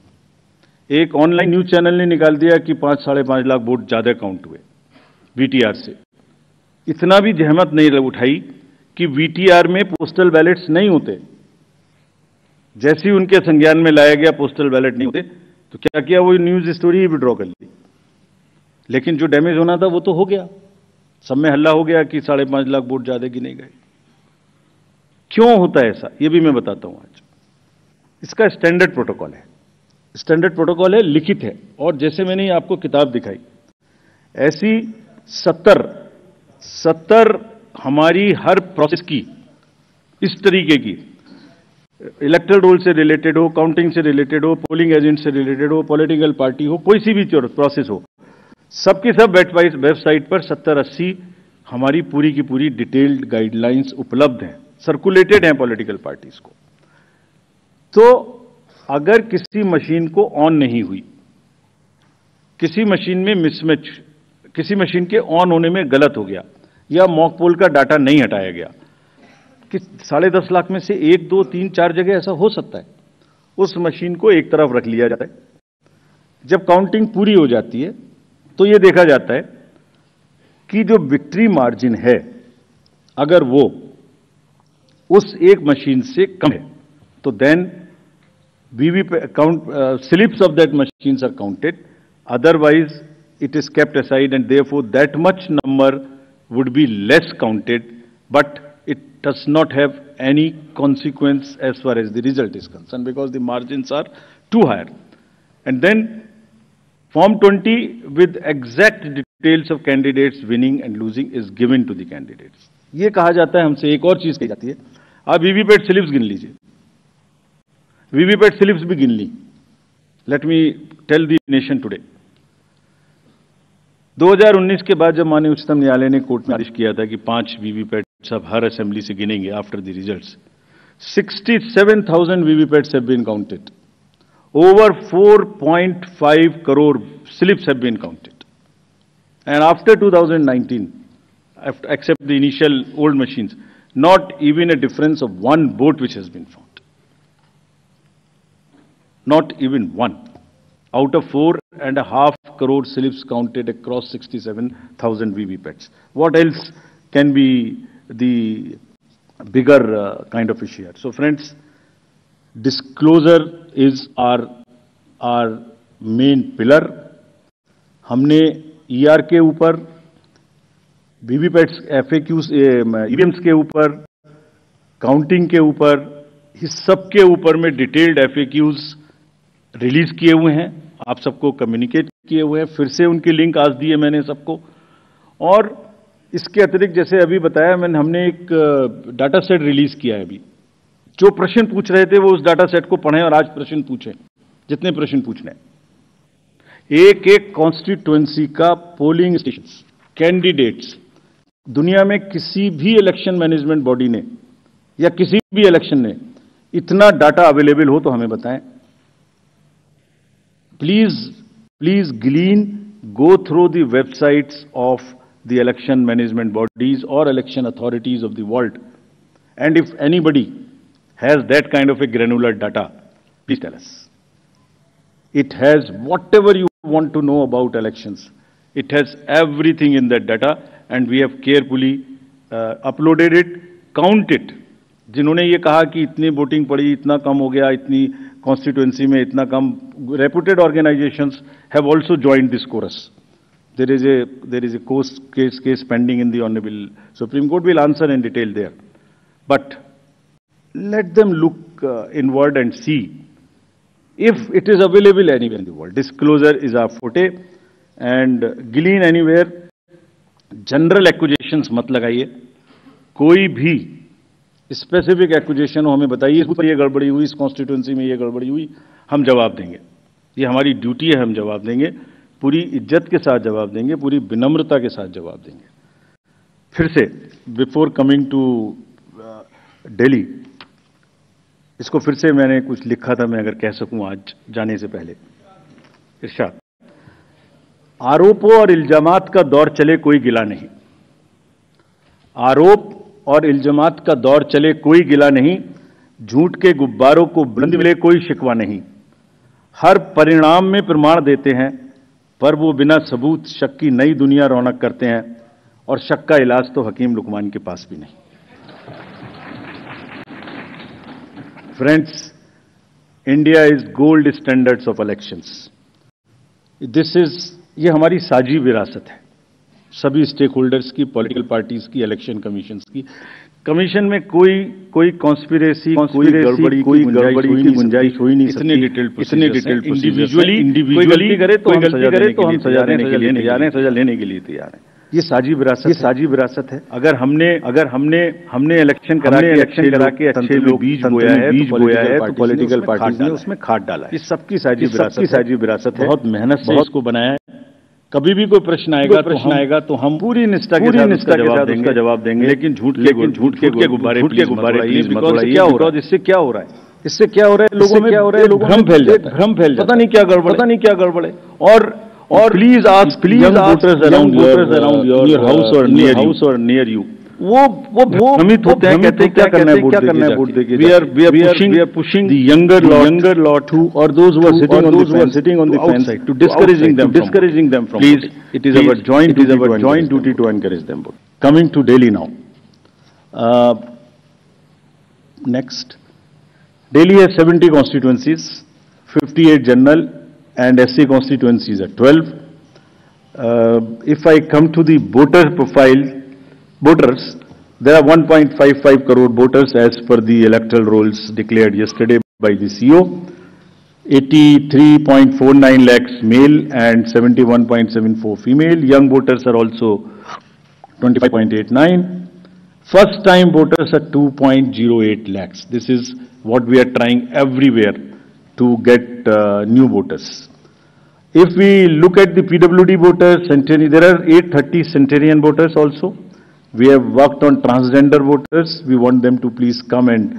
एक ऑनलाइन न्यूज चैनल ने निकाल दिया कि 5-5.5 लाख वोट ज्यादा काउंट हुए वीटीआर से। इतना भी जहमत नहीं उठाई कि वीटीआर में पोस्टल बैलेट्स नहीं होते। जैसे ही उनके संज्ञान में लाया गया पोस्टल बैलेट नहीं होते, तो क्या किया, वो न्यूज स्टोरी ही विड्रॉ कर ली। लेकिन जो डैमेज होना था वो तो हो गया। सब में हल्ला हो गया कि 5.5 लाख वोट ज्यादा गिने गए। क्यों होता है ऐसा, ये भी मैं बताता हूं आज। इसका स्टैंडर्ड प्रोटोकॉल है, स्टैंडर्ड प्रोटोकॉल है, लिखित है। और जैसे मैंने आपको किताब दिखाई, ऐसी 70 हमारी हर प्रोसेस की इस तरीके की, इलेक्टोरल रोल से रिलेटेड हो, काउंटिंग से रिलेटेड हो, पोलिंग एजेंट से रिलेटेड हो, पॉलिटिकल पार्टी हो, कोई सी भी प्रोसेस हो, सबकी सब वेबसाइट पर 70-80 हमारी पूरी की पूरी डिटेल्ड गाइडलाइंस उपलब्ध हैं, सर्कुलेटेड हैं पॉलिटिकल पार्टीज को। तो अगर किसी मशीन को ऑन नहीं हुई, किसी मशीन में मिसमैच, किसी मशीन के ऑन होने में गलत हो गया, या मॉक पोल का डाटा नहीं हटाया गया, कि 10.5 लाख में से 1, 2, 3, 4 जगह ऐसा हो सकता है, उस मशीन को एक तरफ रख लिया जाता है। जब काउंटिंग पूरी हो जाती है तो यह देखा जाता है कि जो विक्ट्री मार्जिन है, अगर वो उस एक मशीन से कम है, तो then slips of that machines are counted. Otherwise, it is kept aside, and therefore that much number would be less counted, but it does not have any consequence as far as the result is concerned, because the margins are too high. And then Form 20 with exact details of candidates winning and losing is given to the candidates. ये कहा जाता है हमसे, एक और चीज कही जाती है, आप वीवीपैट स्लिप्स गिन लीजिए। वीवीपैट स्लिप्स भी गिन ली। Let me tell the nation today. 2019 के बाद जब माननीय उच्चतम न्यायालय ने कोर्ट में आदेश किया था कि 5 वीवीपैट सब हर असेंबली से गिनेंगे after the results, 67,000 VVPATs have been counted, over 4.5 crore slips have been counted, and after 2019, except the initial old machines, not even a difference of 1 vote which has been found. Not even one out of 4.5 crore slips counted across 67,000 VVPATs. What else can be the bigger kind of issue here? So friends, disclosure is our main pillar. हमने ER के ऊपर, VVPATs, FAQs, EVMs के ऊपर, counting के ऊपर, इस सब के ऊपर में डिटेल्ड FAQs रिलीज किए हुए हैं, आप सबको कम्युनिकेट किए हुए हैं। फिर से उनकी लिंक आज दी है मैंने सबको। और इसके अतिरिक्त जैसे अभी बताया मैंने, हमने एक डाटा सेट रिलीज किया है अभी। जो प्रश्न पूछ रहे थे वो उस डाटा सेट को पढ़ें और आज प्रश्न पूछें, जितने प्रश्न पूछने हैं। एक एक कॉन्स्टिट्यूएंसी का पोलिंग स्टेशंस, कैंडिडेट्स, दुनिया में किसी भी इलेक्शन मैनेजमेंट बॉडी ने या किसी भी इलेक्शन ने इतना डाटा अवेलेबल हो तो हमें बताएं। Please glean, go through the websites of the election management bodies or election authorities of the world. And if anybody has that kind of a granular data, please tell us. It has whatever you want to know about elections. It has everything in that data, and we have carefully uploaded it, counted. जिन्होंने ये कहा कि इतनी voting पड़ी, इतना कम हो गया, इतनी कॉन्स्टिट्यूएंसी में इतना कम, reputed organizations have also joined this chorus. There is a case pending in the Honorable Supreme Court. We'll answer in detail there. But let them look inward and see if it is available anywhere in the world. Disclosure is our forte and glean anywhere. General accusations मत लगाइए, कोई भी specific accusation हो हमें बताइए, ये गड़बड़ी हुई, इस कॉन्स्टिट्यूंसी में ये गड़बड़ी हुई, हम जवाब देंगे। ये हमारी ड्यूटी है, हम जवाब देंगे, पूरी इज्जत के साथ जवाब देंगे, पूरी विनम्रता के साथ जवाब देंगे। फिर से बिफोर कमिंग टू दिल्ली, इसको फिर से मैंने कुछ लिखा था, मैं अगर कह सकूं आज जाने से पहले। इरशाद, आरोपों और इल्जामात का दौर चले कोई गिला नहीं, आरोप और इल्जामात का दौर चले कोई गिला नहीं, झूठ के गुब्बारों को बुलंद मिले कोई शिकवा नहीं। हर परिणाम में प्रमाण देते हैं, पर वो बिना सबूत शक की नई दुनिया रौनक करते हैं, और शक का इलाज तो हकीम लुकमान के पास भी नहीं। Friends, India is gold standards of elections. ये हमारी साझी विरासत है, सभी स्टेक होल्डर्स की, पॉलिटिकल पार्टीज की, इलेक्शन कमीशन की। कमीशन में कोई कॉन्स्पिरेसी, कोई गड़बड़ी की गुंजाइश हो ही नहीं सकती। इतने डिटेल्ड इंडिविजुअली कोई गलती करे तो हम सजा लेने के लिए तैयार हैं। ये साझी विरासत है। अगर हमने इलेक्शन करा के अच्छे लोग बीज बोया है तो पॉलिटिकल पार्टीज ने उसमें खाद डाला है। ये सबकी साझी विरासत है, बहुत मेहनत से इसको बनाया है। कभी भी कोई प्रश्न आएगा तो हम पूरी निष्ठा के साथ उसका जवाब देंगे, लेकिन झूठ के गुब्बारे क्या हो रहा है, इससे क्या हो रहा है, लोगों में भ्रम फैल जाता, पता नहीं क्या गड़बड़ है। और please ask voters around your house और नियर यू, वो भ्रमित होते हैं, कहते हैं क्या करना है वोट देके। We are pushing the younger lot to, और those who are sitting on the fence to discouraging them from. Please, it is our joint duty to encourage them. Coming to Delhi now, next, Delhi has 70 constituencies, 58 general and SC constituencies are 12. If I come to the voter profile, voters, there are 1.55 crore voters as per the electoral rolls declared yesterday by the CO. 83.49 lakhs male and 71.74 female. Young voters are also 25.89. First time voters are 2.08 lakhs. This is what we are trying everywhere to get new voters. If we look at the PWD voters, there are 830 centenarian voters also. We have worked on transgender voters. We want them to please come and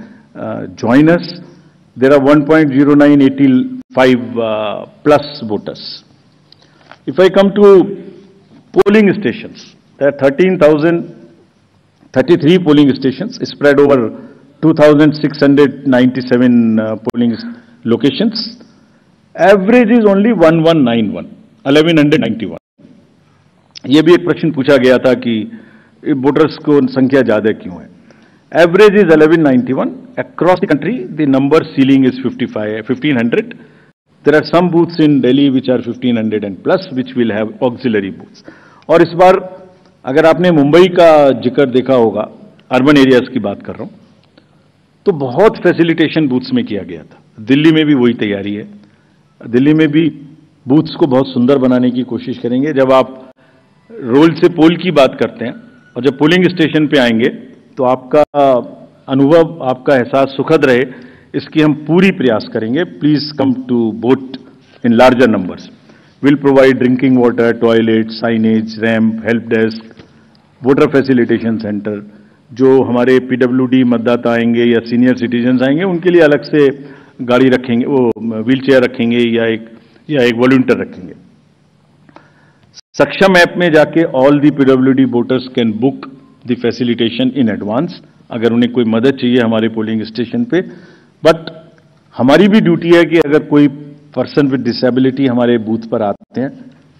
join us. There are 1.0985 plus voters. If I come to polling stations, there are 13,033 polling stations spread over 2,697 polling locations. Average is only 1191. ये भी एक प्रश्न पूछा गया था कि voters को संख्या ज्यादा क्यों है। Average is 1191. Across the country, the number ceiling is 1500. There are some booths in Delhi which are 1500 and plus, which will have auxiliary booths. और इस बार अगर आपने मुंबई का जिक्र देखा होगा, अर्बन एरियाज की बात कर रहा हूं, तो बहुत फैसिलिटेशन बूथ्स में किया गया था। दिल्ली में भी वही तैयारी है। दिल्ली में भी बूथ्स को बहुत सुंदर बनाने की कोशिश करेंगे। जब आप रोल से पोल की बात करते हैं और जब पोलिंग स्टेशन पे आएंगे तो आपका अनुभव, आपका एहसास सुखद रहे, इसकी हम पूरी प्रयास करेंगे। Please come to vote in larger numbers. Will provide drinking water, toilet, signage, ramp, help desk, voter facilitation centre. जो हमारे पीडब्ल्यूडी मतदाता आएंगे या सीनियर सिटीजन्स आएंगे, उनके लिए अलग से गाड़ी रखेंगे, वो व्हील चेयर रखेंगे या एक वॉलंटियर रखेंगे। सक्षम ऐप में जाके all the PWD voters can book the facilitation in advance, अगर उन्हें कोई मदद चाहिए हमारे पोलिंग स्टेशन पे। बट हमारी भी ड्यूटी है कि अगर कोई पर्सन विद डिसेबिलिटी हमारे बूथ पर आते हैं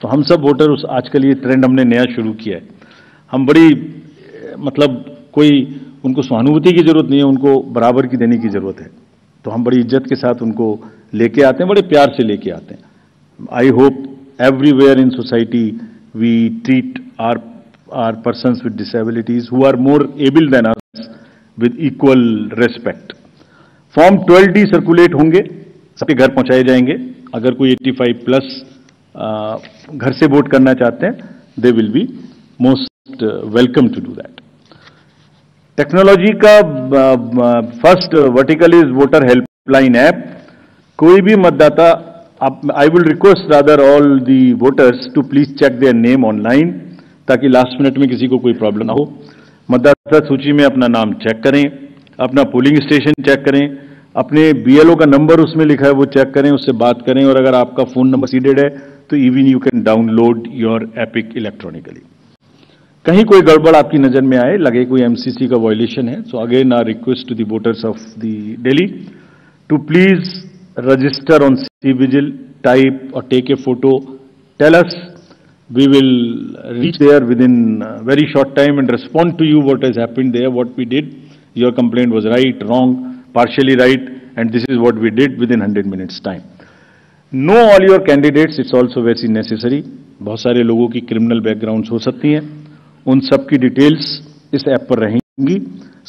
तो हम सब वोटर, आजकल ये ट्रेंड हमने नया शुरू किया है, हम बड़ी कोई उनको सहानुभूति की जरूरत नहीं है, उनको बराबर की देने की जरूरत है। तो हम बड़ी इज्जत के साथ उनको लेके आते हैं, बड़े प्यार से लेके आते हैं। I hope everywhere in society we treat our persons with disabilities who are more able than us with equal respect. Form 12D circulate होंगे सबके घर पहुंचाए जाएंगे। अगर कोई 85 प्लस घर से वोट करना चाहते हैं, they will be most welcome to do that. Technology का first vertical is voter helpline app. कोई भी मतदाता, I will request rather all the voters to please check their name online, ताकि लास्ट मिनट में किसी को कोई प्रॉब्लम ना हो। मतदाता सूची में अपना नाम चेक करें, अपना पोलिंग स्टेशन चेक करें, अपने बीएलओ का नंबर उसमें लिखा है वो चेक करें, उससे बात करें, और अगर आपका फोन नंबर सीडेड है तो even you can download your epic electronically. कहीं कोई गड़बड़ आपकी नजर में आए, लगे कोई एमसीसी का वायलेशन है, so again our request to the voters of the Delhi to please register on CVGIL, type or take a photo, tell us. We will reach there within very short time and respond to you what has happened there, what we did. Your complaint was right, wrong, partially right, and this is what we did within 100 minutes time. Know all your candidates, it's also very necessary. बहुत सारे लोगों की criminal backgrounds हो सकती हैं, उन सब की डिटेल्स इस ऐप पर रहेंगी।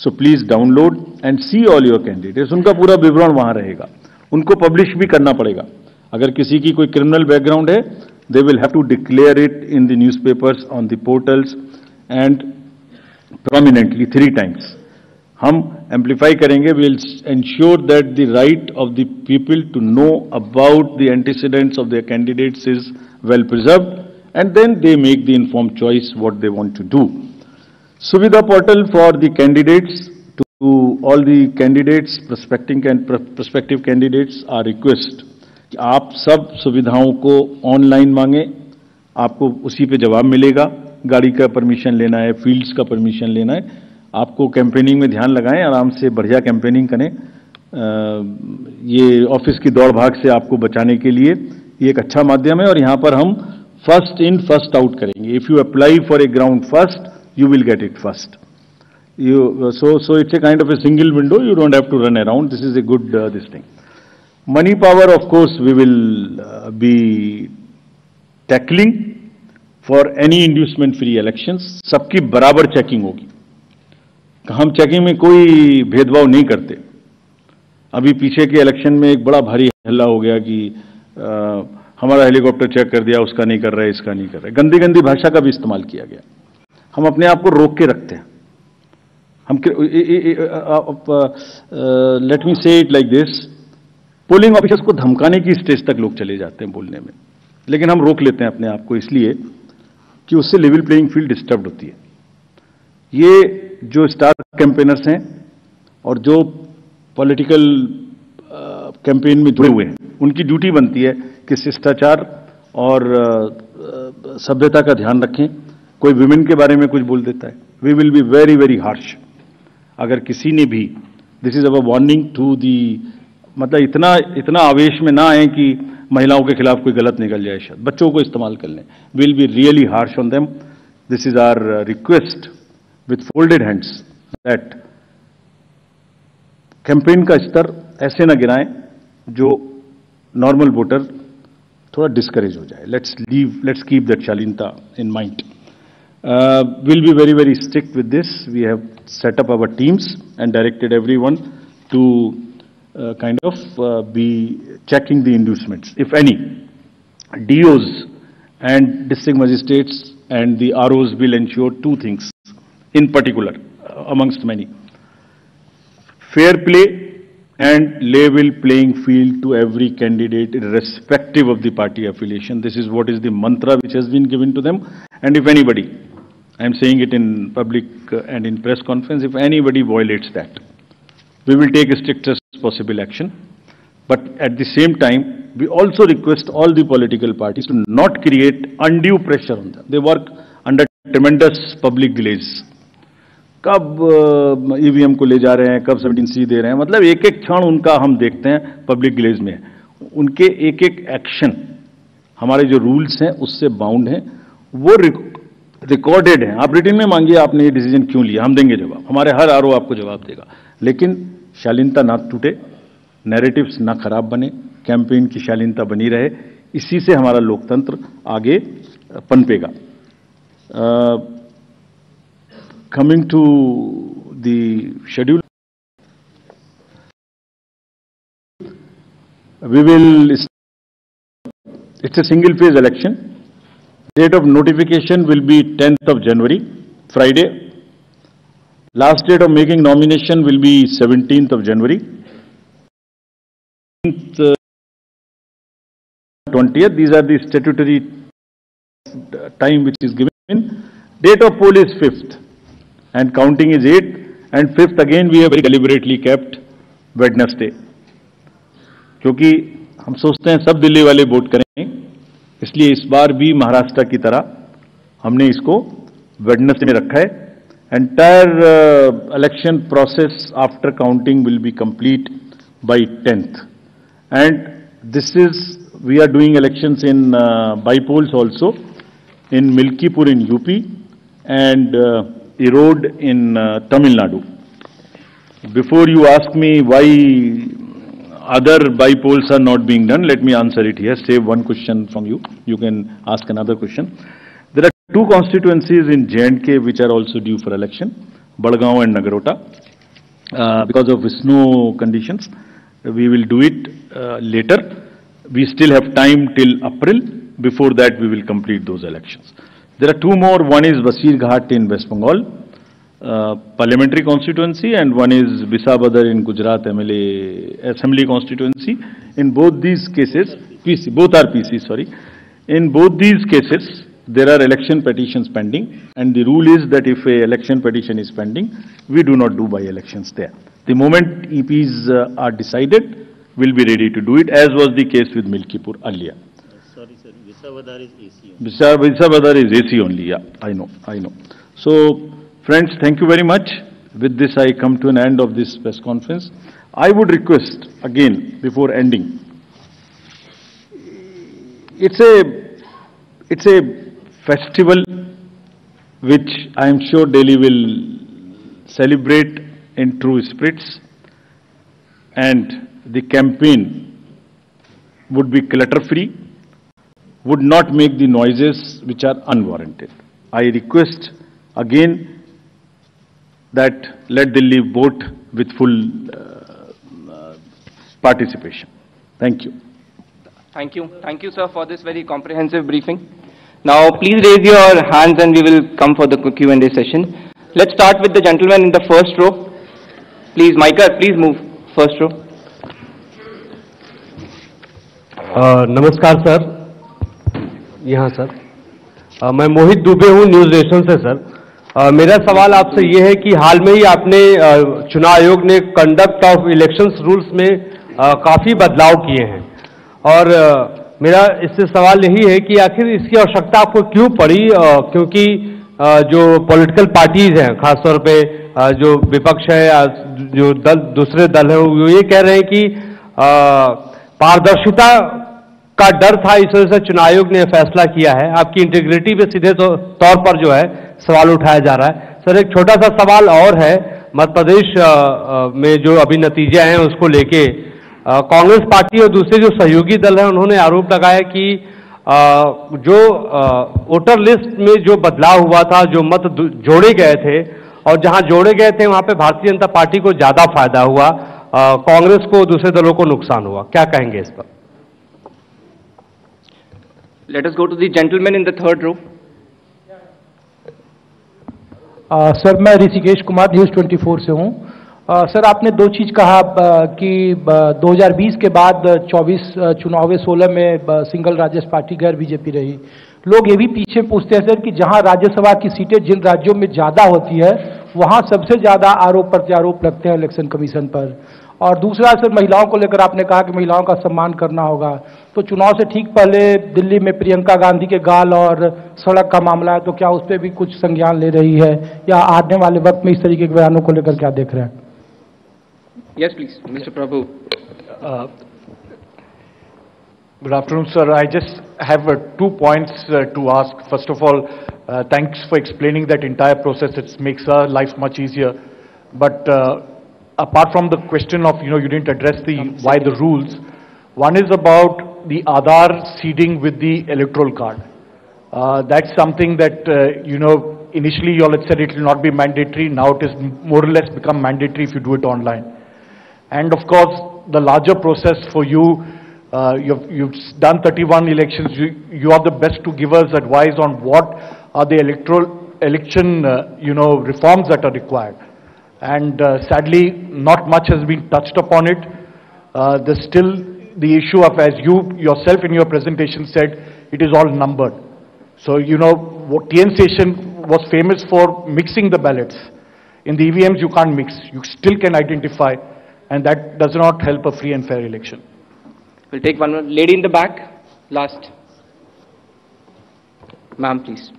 So please download and see all your candidates, उनका पूरा विवरण वहां रहेगा, उनको पब्लिश भी करना पड़ेगा। अगर किसी की कोई क्रिमिनल बैकग्राउंड है, they will have to declare it in the newspapers, on the portals and prominently 3 times. हम amplify करेंगे, we will ensure that the right of the people to know about the antecedents of their candidates is well preserved, and then they make the informed choice what they want to do. Suvidha portal for the candidates, to all the candidates, prospective candidates are request कि आप सब सुविधाओं को online मांगे, आपको उसी पे जवाब मिलेगा। गाड़ी का परमिशन लेना है, फील्ड्स का परमिशन लेना है, आपको कैंपेनिंग में ध्यान लगाएं, आराम से बढ़िया कैंपेनिंग करें। ये ऑफिस की दौड़ भाग से आपको बचाने के लिए ये एक अच्छा माध्यम है, और यहाँ पर हम फर्स्ट इन फर्स्ट आउट करेंगे। If you apply for a ground first, you will get it first. So it's a kind of a single window, you don't have to run around. This is a good this thing. Money power, of course, we will be tackling for any inducement free elections. सबकी बराबर checking होगी, हम checking में कोई भेदभाव नहीं करते। अभी पीछे के इलेक्शन में एक बड़ा भारी हल्ला हो गया कि हमारा हेलीकॉप्टर चेक कर दिया, उसका नहीं कर रहा है, इसका नहीं कर रहा है, गंदी गंदी भाषा का भी इस्तेमाल किया गया। हम अपने आप को रोक के रखते हैं। हम लेट मी से it like this, polling officers को धमकाने की स्टेज तक लोग चले जाते हैं बोलने में, लेकिन हम रोक लेते हैं अपने आप को, इसलिए कि उससे लेवल प्लेइंग फील्ड डिस्टर्ब होती है। ये जो स्टार कैंपेनर्स हैं और जो पॉलिटिकल कैंपेन में जुड़े हुए हैं, उनकी ड्यूटी बनती है कि शिष्टाचार और सभ्यता का ध्यान रखें। कोई विमेन के बारे में कुछ बोल देता है, we will be very very harsh. अगर किसी ने भी, this is our warning to the, मतलब इतना आवेश में ना आए कि महिलाओं के खिलाफ कोई गलत निकल जाए, शायद बच्चों को इस्तेमाल कर लें। Will be really harsh on them. This is our request with folded hands that campaign का स्तर ऐसे ना गिराएं जो नॉर्मल वोटर थोड़ा डिस्करेज हो जाए। लेट्स कीप दैट शालीनता in mind. We'll be very, very strict with this. We have set up our teams and directed everyone to kind of be checking the inducements, if any. DOs and district magistrates and the ROs will ensure 2 things in particular, amongst many. Fair play and level playing field to every candidate irrespective of the party affiliation. This is what is the mantra which has been given to them. And if anybody, I am saying it in public and in press conference, if anybody violates that, we will take strictest possible action. But at the same time, we also request all the political parties to not create undue pressure on them. They work under tremendous public delays. कब EVM को ले जा रहे हैं, कब 17C दे रहे हैं, मतलब एक एक क्षण उनका हम देखते हैं पब्लिक डिलेज में। उनके एक एक एक्शन हमारे जो रूल्स हैं उससे बाउंड हैं, वो रिकॉर्डेड हैं। आप रिटन में मांगिए आपने ये डिसीजन क्यों लिया, हम देंगे जवाब, हमारे हर आरओ आपको जवाब देगा। लेकिन शालीनता ना टूटे, नैरेटिव्स ना खराब बने, कैंपेन की शालीनता बनी रहे, इसी से हमारा लोकतंत्र आगे पनपेगा। Coming to the schedule, we will, it's a single phase election. Date of notification will be 10th of January, Friday. Last date of making nomination will be 17th of January. 20th, these are the statutory time which is given. Date of poll is 5th and counting is 8th, and 5th again we have very deliberately kept Wednesday, क्योंकि हम सोचते हैं सब दिल्ली वाले vote करेंगे, इसलिए इस बार भी महाराष्ट्र की तरह हमने इसको वेडनेसडे में रखा है. Entire election process after counting will be complete by 10th, and this is, we are doing elections in by polls also in Milkipur in UP and Erode in Tamil Nadu. Before you ask me why other by polls are not being done, let me answer it here. Save one question from you. You can ask another question. There are two constituencies in J&K which are also due for election, Badgaon and Nagarota. Because of snow conditions, we will do it later. We still have time till April. Before that, we will complete those elections. There are two more. One is Vasir Ghat in West Bengal, parliamentary constituency, and one is Bisabadar in Gujarat MLA Assembly constituency. In both these cases, PC, both are PC, sorry. In both these cases, there are election petitions pending, and the rule is that if a election petition is pending, we do not do by-elections there. The moment EPs are decided, we'll be ready to do it, as was the case with Milkipur earlier. Sorry, sir, Visavadar is AC only. Visavadar is AC only, yeah, I know. So, friends, thank you very much. With this, I come to an end of this press conference. I would request, again, before ending, it's a festival which I am sure Delhi will celebrate in true spirits, and the campaign would be clutter-free, would not make the noises which are unwarranted. I request again that let Delhi vote with full participation. Thank you. Thank you. Thank you, sir, for this very comprehensive briefing. Now, please raise your hands and we will come for the Q&A session. Let's start with the gentleman in the first row. Please, Micah, please move. First row. नमस्कार sir, यहाँ sir, मैं मोहित दुबे हूँ news nation से sir. मेरा सवाल आपसे ये है कि हाल में ही आपने चुनाव आयोग ने कंडक्ट ऑफ इलेक्शंस रूल्स में काफ़ी बदलाव किए हैं, और मेरा इससे सवाल यही है कि आखिर इसकी आवश्यकता आपको क्यों पड़ी, क्योंकि जो पॉलिटिकल पार्टीज हैं, खासतौर पे जो विपक्ष है, जो दूसरे दल है, वो ये कह रहे हैं कि पारदर्शिता का डर था, इस वजह से चुनाव आयोग ने फैसला किया है. आपकी इंटीग्रिटी पे सीधे तौर पर जो है सवाल उठाया जा रहा है. सर, एक छोटा सा सवाल और है. मध्य प्रदेश में जो अभी नतीजे आए हैं उसको लेके कांग्रेस पार्टी और दूसरे जो सहयोगी दल हैं उन्होंने आरोप लगाया कि जो वोटर लिस्ट में जो बदलाव हुआ था, जो मत जोड़े गए थे, और जहां जोड़े गए थे वहां पे भारतीय जनता पार्टी को ज्यादा फायदा हुआ, कांग्रेस को, दूसरे दलों को नुकसान हुआ. क्या कहेंगे इस पर? Let us go to the gentleman in the third row. Sir, मैं ऋषिकेश कुमार न्यूज़ 24 से हूँ. सर, आपने दो चीज़ कहा कि 2020 के बाद 24 चुनाव 16 में सिंगल राज्य पार्टी गैर बीजेपी रही. लोग ये भी पीछे पूछते हैं सर कि जहाँ राज्यसभा की सीटें जिन राज्यों में ज़्यादा होती है वहाँ सबसे ज़्यादा आरोप प्रत्यारोप लगते हैं इलेक्शन कमीशन पर. और दूसरा सर, महिलाओं को लेकर आपने कहा कि महिलाओं का सम्मान करना होगा, तो चुनाव से ठीक पहले दिल्ली में प्रियंका गांधी के गाल और सड़क का मामला है, तो क्या उस पर भी कुछ संज्ञान ले रही है, या आने वाले वक्त में इस तरीके के बयानों को लेकर क्या देख रहे हैं? Yes, please, Mr. Prabhu. Good afternoon, sir. I just have 2 points to ask. First of all, thanks for explaining that entire process. It makes our life much easier. But apart from the question of, you didn't address why the rules. One is about the Aadhaar seeding with the electoral card. That's something that, initially you all had said it will not be mandatory. Now it is more or less become mandatory if you do it online. And of course, the larger process for you You've done 31 elections. You are the best to give us advice on what are the election reforms that are required. And sadly, not much has been touched upon it. There's still the issue of, as you yourself in your presentation said, it is all numbered. So, what TN Station was famous for mixing the ballots. In the EVMs, you can't mix. You still can identify, and that does not help a free and fair election. We'll take one more. Lady in the back, last. Ma'am, please.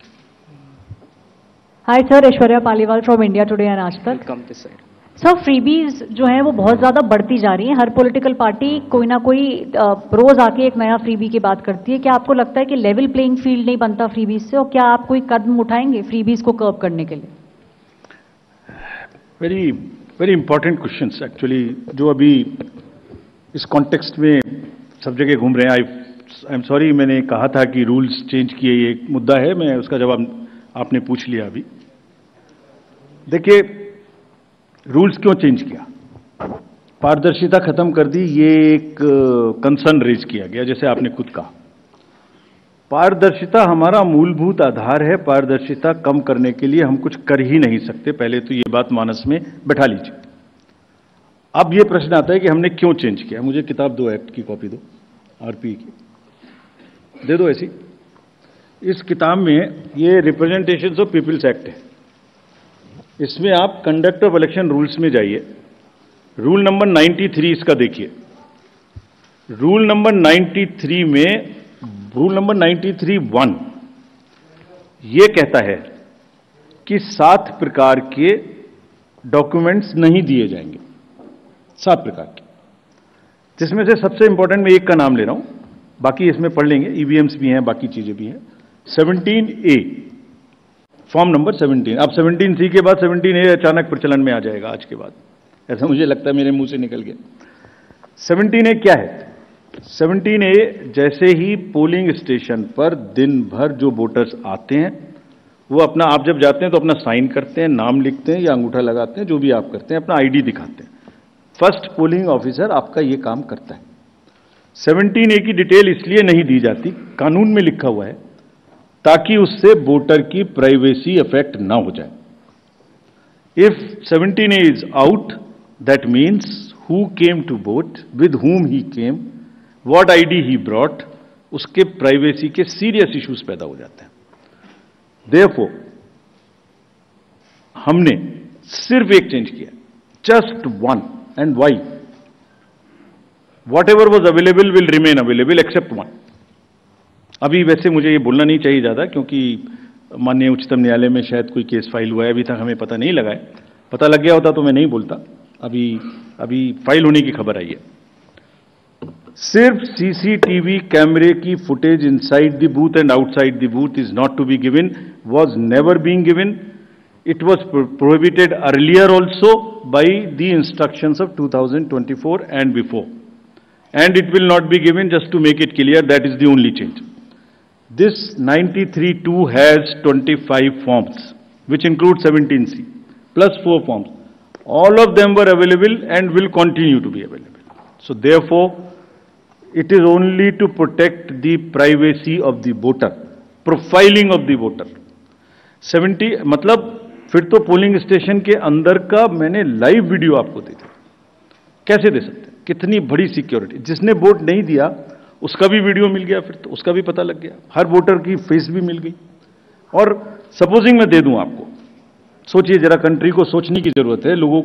Hi sir, Aishwarya Paliwal from India Today and Aaj Tak. Come this side. Sir freebies जो है वो बहुत ज़्यादा बढ़ती जा रही हैं, हर political party कोई ना कोई रोज आके एक नया फ्रीबी की बात करती है. क्या आपको लगता है कि लेवल प्लेइंग फील्ड नहीं बनता फ्रीबीज से, और क्या आप कोई कदम उठाएंगे फ्रीबीज को कर्व करने के लिए? Very very important questions actually, जो अभी इस कॉन्टेक्स्ट में सब जगह घूम रहे हैं. आई एम सॉरी, मैंने कहा था कि रूल्स चेंज किए, ये एक मुद्दा है, मैं उसका जवाब आपने पूछ लिया अभी. देखिए, रूल्स क्यों चेंज किया? पारदर्शिता खत्म कर दी, ये एक कंसर्न रेज किया गया. जैसे आपने खुद कहा, पारदर्शिता हमारा मूलभूत आधार है. पारदर्शिता कम करने के लिए हम कुछ कर ही नहीं सकते. पहले तो ये बात मानस में बैठा लीजिए. अब ये प्रश्न आता है कि हमने क्यों चेंज किया. मुझे किताब दो, एक्ट की कॉपी दो, आरपी की दे दो ऐसी. इस किताब में ये रिप्रेजेंटेशंस ऑफ पीपल्स एक्ट है. इसमें आप कंडक्ट ऑफ इलेक्शन रूल्स में जाइए. रूल नंबर 93 इसका देखिए. रूल नंबर 93 में, रूल नंबर 93(1) ये कहता है कि 7 प्रकार के डॉक्यूमेंट्स नहीं दिए जाएंगे. 7 प्रकार के, जिसमें से सबसे इंपॉर्टेंट मैं एक का नाम ले रहा हूं, बाकी इसमें पढ़ लेंगे. ईवीएम्स भी हैं, बाकी चीजें भी हैं. 17A, form number 17. अब 17C के बाद 17A अचानक प्रचलन में आ जाएगा आज के बाद, ऐसा मुझे लगता है, मेरे मुंह से निकल गया. 17A क्या है? 17A, जैसे ही पोलिंग स्टेशन पर दिन भर जो वोटर्स आते हैं, वो अपना, आप जब जाते हैं तो अपना साइन करते हैं, नाम लिखते हैं या अंगूठा लगाते हैं, जो भी आप करते हैं, अपना आईडी दिखाते हैं. फर्स्ट पोलिंग ऑफिसर आपका ये काम करता है. 17A की डिटेल इसलिए नहीं दी जाती, कानून में लिखा हुआ है, ताकि उससे वोटर की प्राइवेसी अफेक्ट ना हो जाए. If 17A is out, that means who came to vote, with whom he came, what ID he brought, उसके प्राइवेसी के सीरियस इश्यूज पैदा हो जाते हैं. देयरफॉर हमने सिर्फ एक चेंज किया, just one. And why? Whatever was available will remain available except one. अभी वैसे मुझे ये बोलना नहीं चाहिए ज्यादा, क्योंकि माननीय उच्चतम न्यायालय में शायद कोई केस फाइल हुआ है, अभी तक हमें पता नहीं लगा है. पता लग गया होता तो मैं नहीं बोलता. अभी फाइल होने की खबर आई है. सिर्फ सीसीटीवी कैमरे की footage inside the booth and outside the booth is not to be given, was never being given. It was prohibited earlier also by the instructions of 2024 and before. And it will not be given, just to make it clear, that is the only change. This 93(2) has 25 forms, which include 17C, plus 4 forms. All of them were available and will continue to be available. So therefore, it is only to protect the privacy of the voter, profiling of the voter. 70, मतलब फिर तो polling station के अंदर का मैंने live video आपको दे दिया. कैसे दे सकते हैं? कितनी बड़ी सिक्योरिटी. जिसने वोट नहीं दिया उसका भी वीडियो मिल गया, फिर तो उसका भी पता लग गया, हर वोटर की फेस भी मिल गई. और सपोजिंग मैं दे दूं आपको, सोचिए जरा, कंट्री को सोचने की जरूरत है. लोगों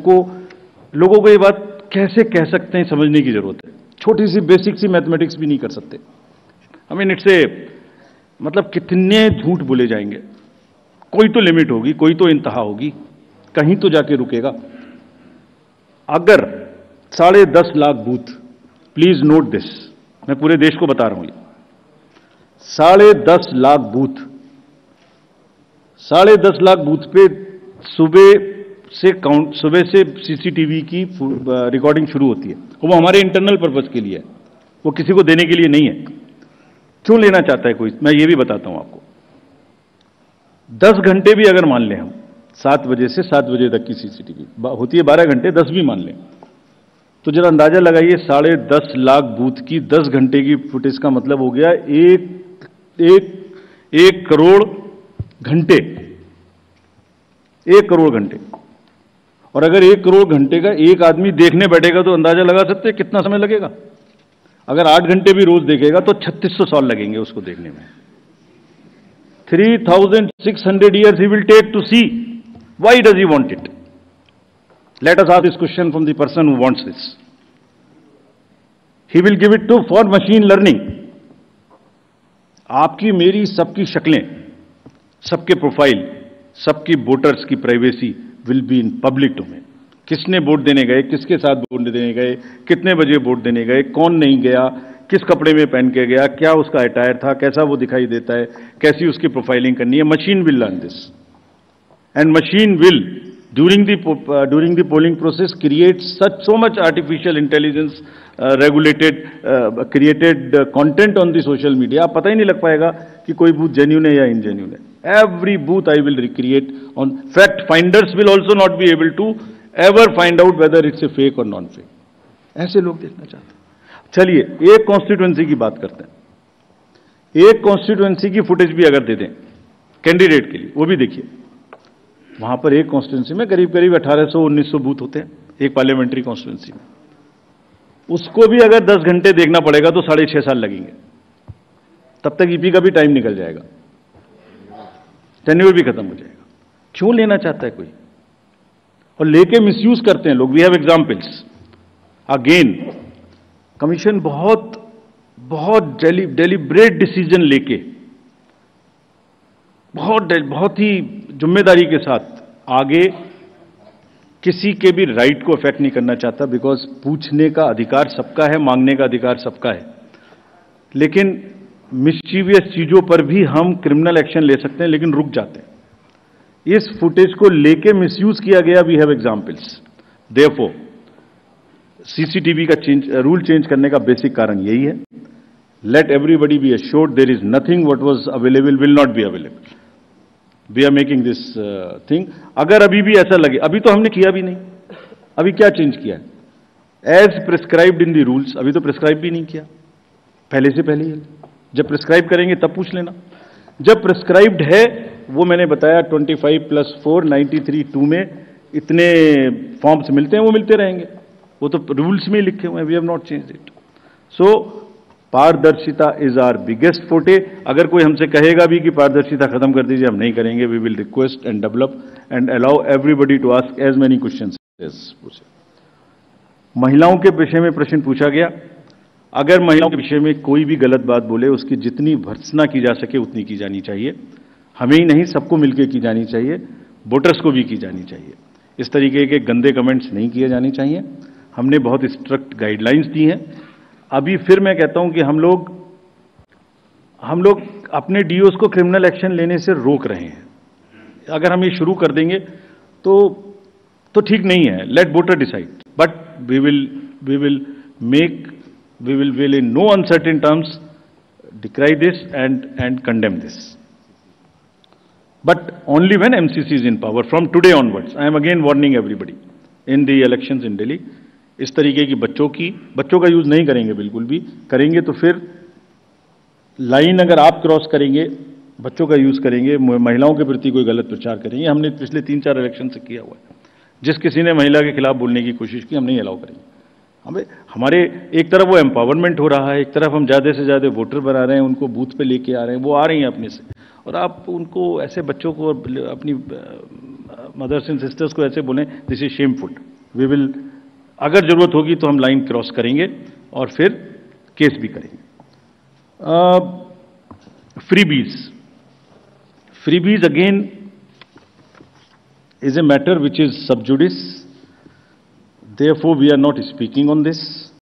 को ये बात कैसे कह सकते हैं, समझने की जरूरत है. छोटी सी बेसिक सी मैथमेटिक्स भी नहीं कर सकते. आई मीन इट्स ए, मतलब कितने झूठ बोले जाएंगे. कोई तो लिमिट होगी, कोई तो इंतहा होगी, कहीं तो जाके रुकेगा. अगर 10.5 lakh booth, please note this, मैं पूरे देश को बता रहा हूं, 10.5 लाख बूथ, 10.5 लाख बूथ पे सुबह से सीसीटीवी की रिकॉर्डिंग शुरू होती है. वो हमारे इंटरनल पर्पज के लिए है, वो किसी को देने के लिए नहीं है. क्यों लेना चाहता है कोई, मैं ये भी बताता हूं आपको. 10 घंटे भी अगर मान लें हम, 7 बजे से 7 बजे तक की सीसीटीवी होती है, 12 घंटे, 10 भी मान लें, तो जरा अंदाजा लगाइए 10.5 लाख बूथ की 10 घंटे की फुटेज का मतलब हो गया एक करोड़ घंटे। 1 करोड़ घंटे। और अगर 1 करोड़ घंटे का एक आदमी देखने बैठेगा तो अंदाजा लगा सकते हैं कितना समय लगेगा। अगर 8 घंटे भी रोज देखेगा तो 3600 साल लगेंगे उसको देखने में। 3600 years he will take to see. Why does he want it? Let us ask this question from the person who wants this. He will give it to for machine learning. आपकी मेरी सबकी शक्लें, सबके प्रोफाइल, सबकी voters की privacy will be in public domain. किसने vote देने गए, किसके साथ वोट देने गए, कितने बजे वोट देने गए, कौन नहीं गया, किस कपड़े में पहन के गया, क्या उसका अटायर था, कैसा वो दिखाई देता है, कैसी उसकी प्रोफाइलिंग करनी है। Machine will learn this and machine will during the polling process create so much artificial intelligence created content on the social media, आप पता ही नहीं लग पाएगा कि कोई बूथ जेन्युइन है या इनजेन्युइन है। Every booth I will recreate on fact finders will also not be able to ever find out whether it's a fake or non fake। ऐसे लोग देखना चाहते हैं। चलिए एक कॉन्स्टिट्यूएंसी की बात करते हैं। एक कॉन्स्टिट्यूएंसी की फुटेज भी अगर दे दें कैंडिडेट के लिए, वो भी देखिए। वहां पर एक कॉन्स्टिट्यूंसी में करीब करीब 1800-1900 बूथ होते हैं एक पार्लियामेंट्री कॉन्स्टिट्यूंसी में। उसको भी अगर 10 घंटे देखना पड़ेगा तो 6.5 साल लगेंगे। तब तक ईपी का भी टाइम निकल जाएगा, टेन्योर भी खत्म हो जाएगा। क्यों लेना चाहता है कोई? और लेके मिसयूज करते हैं लोग। We have examples. Again commission बहुत डेलिब्रेट डिसीजन लेके बहुत ही जिम्मेदारी के साथ आगे किसी के भी राइट को अफेक्ट नहीं करना चाहता, बिकॉज पूछने का अधिकार सबका है, मांगने का अधिकार सबका है। लेकिन मिस्चीवियस चीजों पर भी हम क्रिमिनल एक्शन ले सकते हैं, लेकिन रुक जाते हैं। इस फुटेज को लेके मिसयूज किया गया। We have examples. Therefore CCTV का रूल चेंज करने का बेसिक कारण यही है। Let everybody be assured there is nothing what was available will not be available. We are making this thing. अगर अभी भी ऐसा लगे, अभी तो हमने किया भी नहीं, अभी क्या चेंज किया है? As prescribed in the rules. अभी तो प्रिस्क्राइब भी नहीं किया, पहले से पहले ही। जब प्रिस्क्राइब करेंगे तब पूछ लेना। जब प्रिस्क्राइब्ड है, वो मैंने बताया 25+4 93(2) में इतने फॉर्म्स मिलते हैं, वो मिलते रहेंगे। वो तो रूल्स में ही लिखे हुए हैं। We have not changed it. So पारदर्शिता इज आवर बिगेस्ट फोटे। अगर कोई हमसे कहेगा भी कि पारदर्शिता खत्म कर दीजिए, हम नहीं करेंगे। We will request and develop and allow everybody to ask as many questions as possible. महिलाओं के विषय में प्रश्न पूछा गया। अगर महिलाओं के विषय में कोई भी गलत बात बोले, उसकी जितनी भर्त्सना की जा सके उतनी की जानी चाहिए। हमें ही नहीं, सबको मिलकर की जानी चाहिए, वोटर्स को भी की जानी चाहिए। इस तरीके के गंदे कमेंट्स नहीं किए जाने चाहिए। हमने बहुत स्ट्रिक्ट गाइडलाइंस दी हैं। अभी फिर मैं कहता हूं कि हम लोग अपने डीओस को क्रिमिनल एक्शन लेने से रोक रहे हैं। अगर हम ये शुरू कर देंगे तो ठीक नहीं है। Let voter decide, but we will in no uncertain terms decry this and condemn this, but only when MCC is in power from today onwards. I am again warning everybody in the elections in Delhi. इस तरीके की बच्चों का use नहीं करेंगे। बिल्कुल भी करेंगे तो फिर लाइन अगर आप क्रॉस करेंगे, बच्चों का यूज करेंगे, महिलाओं के प्रति कोई गलत प्रचार करेंगे, हमने पिछले 3-4 इलेक्शन से किया हुआ है। जिस किसी ने महिला के खिलाफ बोलने की कोशिश की, हम नहीं अलाउ करेंगे। हमारे एक तरफ वो एम्पावरमेंट हो रहा है, एक तरफ हम ज्यादा से ज्यादा वोटर बना रहे हैं, उनको बूथ पे लेके आ रहे हैं, वो आ रही हैं अपने से, और आप उनको ऐसे बच्चों को अपनी मदर्स एंड सिस्टर्स को ऐसे बोलें, this is shameful. We will, अगर जरूरत होगी तो हम लाइन क्रॉस करेंगे और फिर केस भी करेंगे। freebies again is a matter which is sub judice, therefore we are not speaking on this.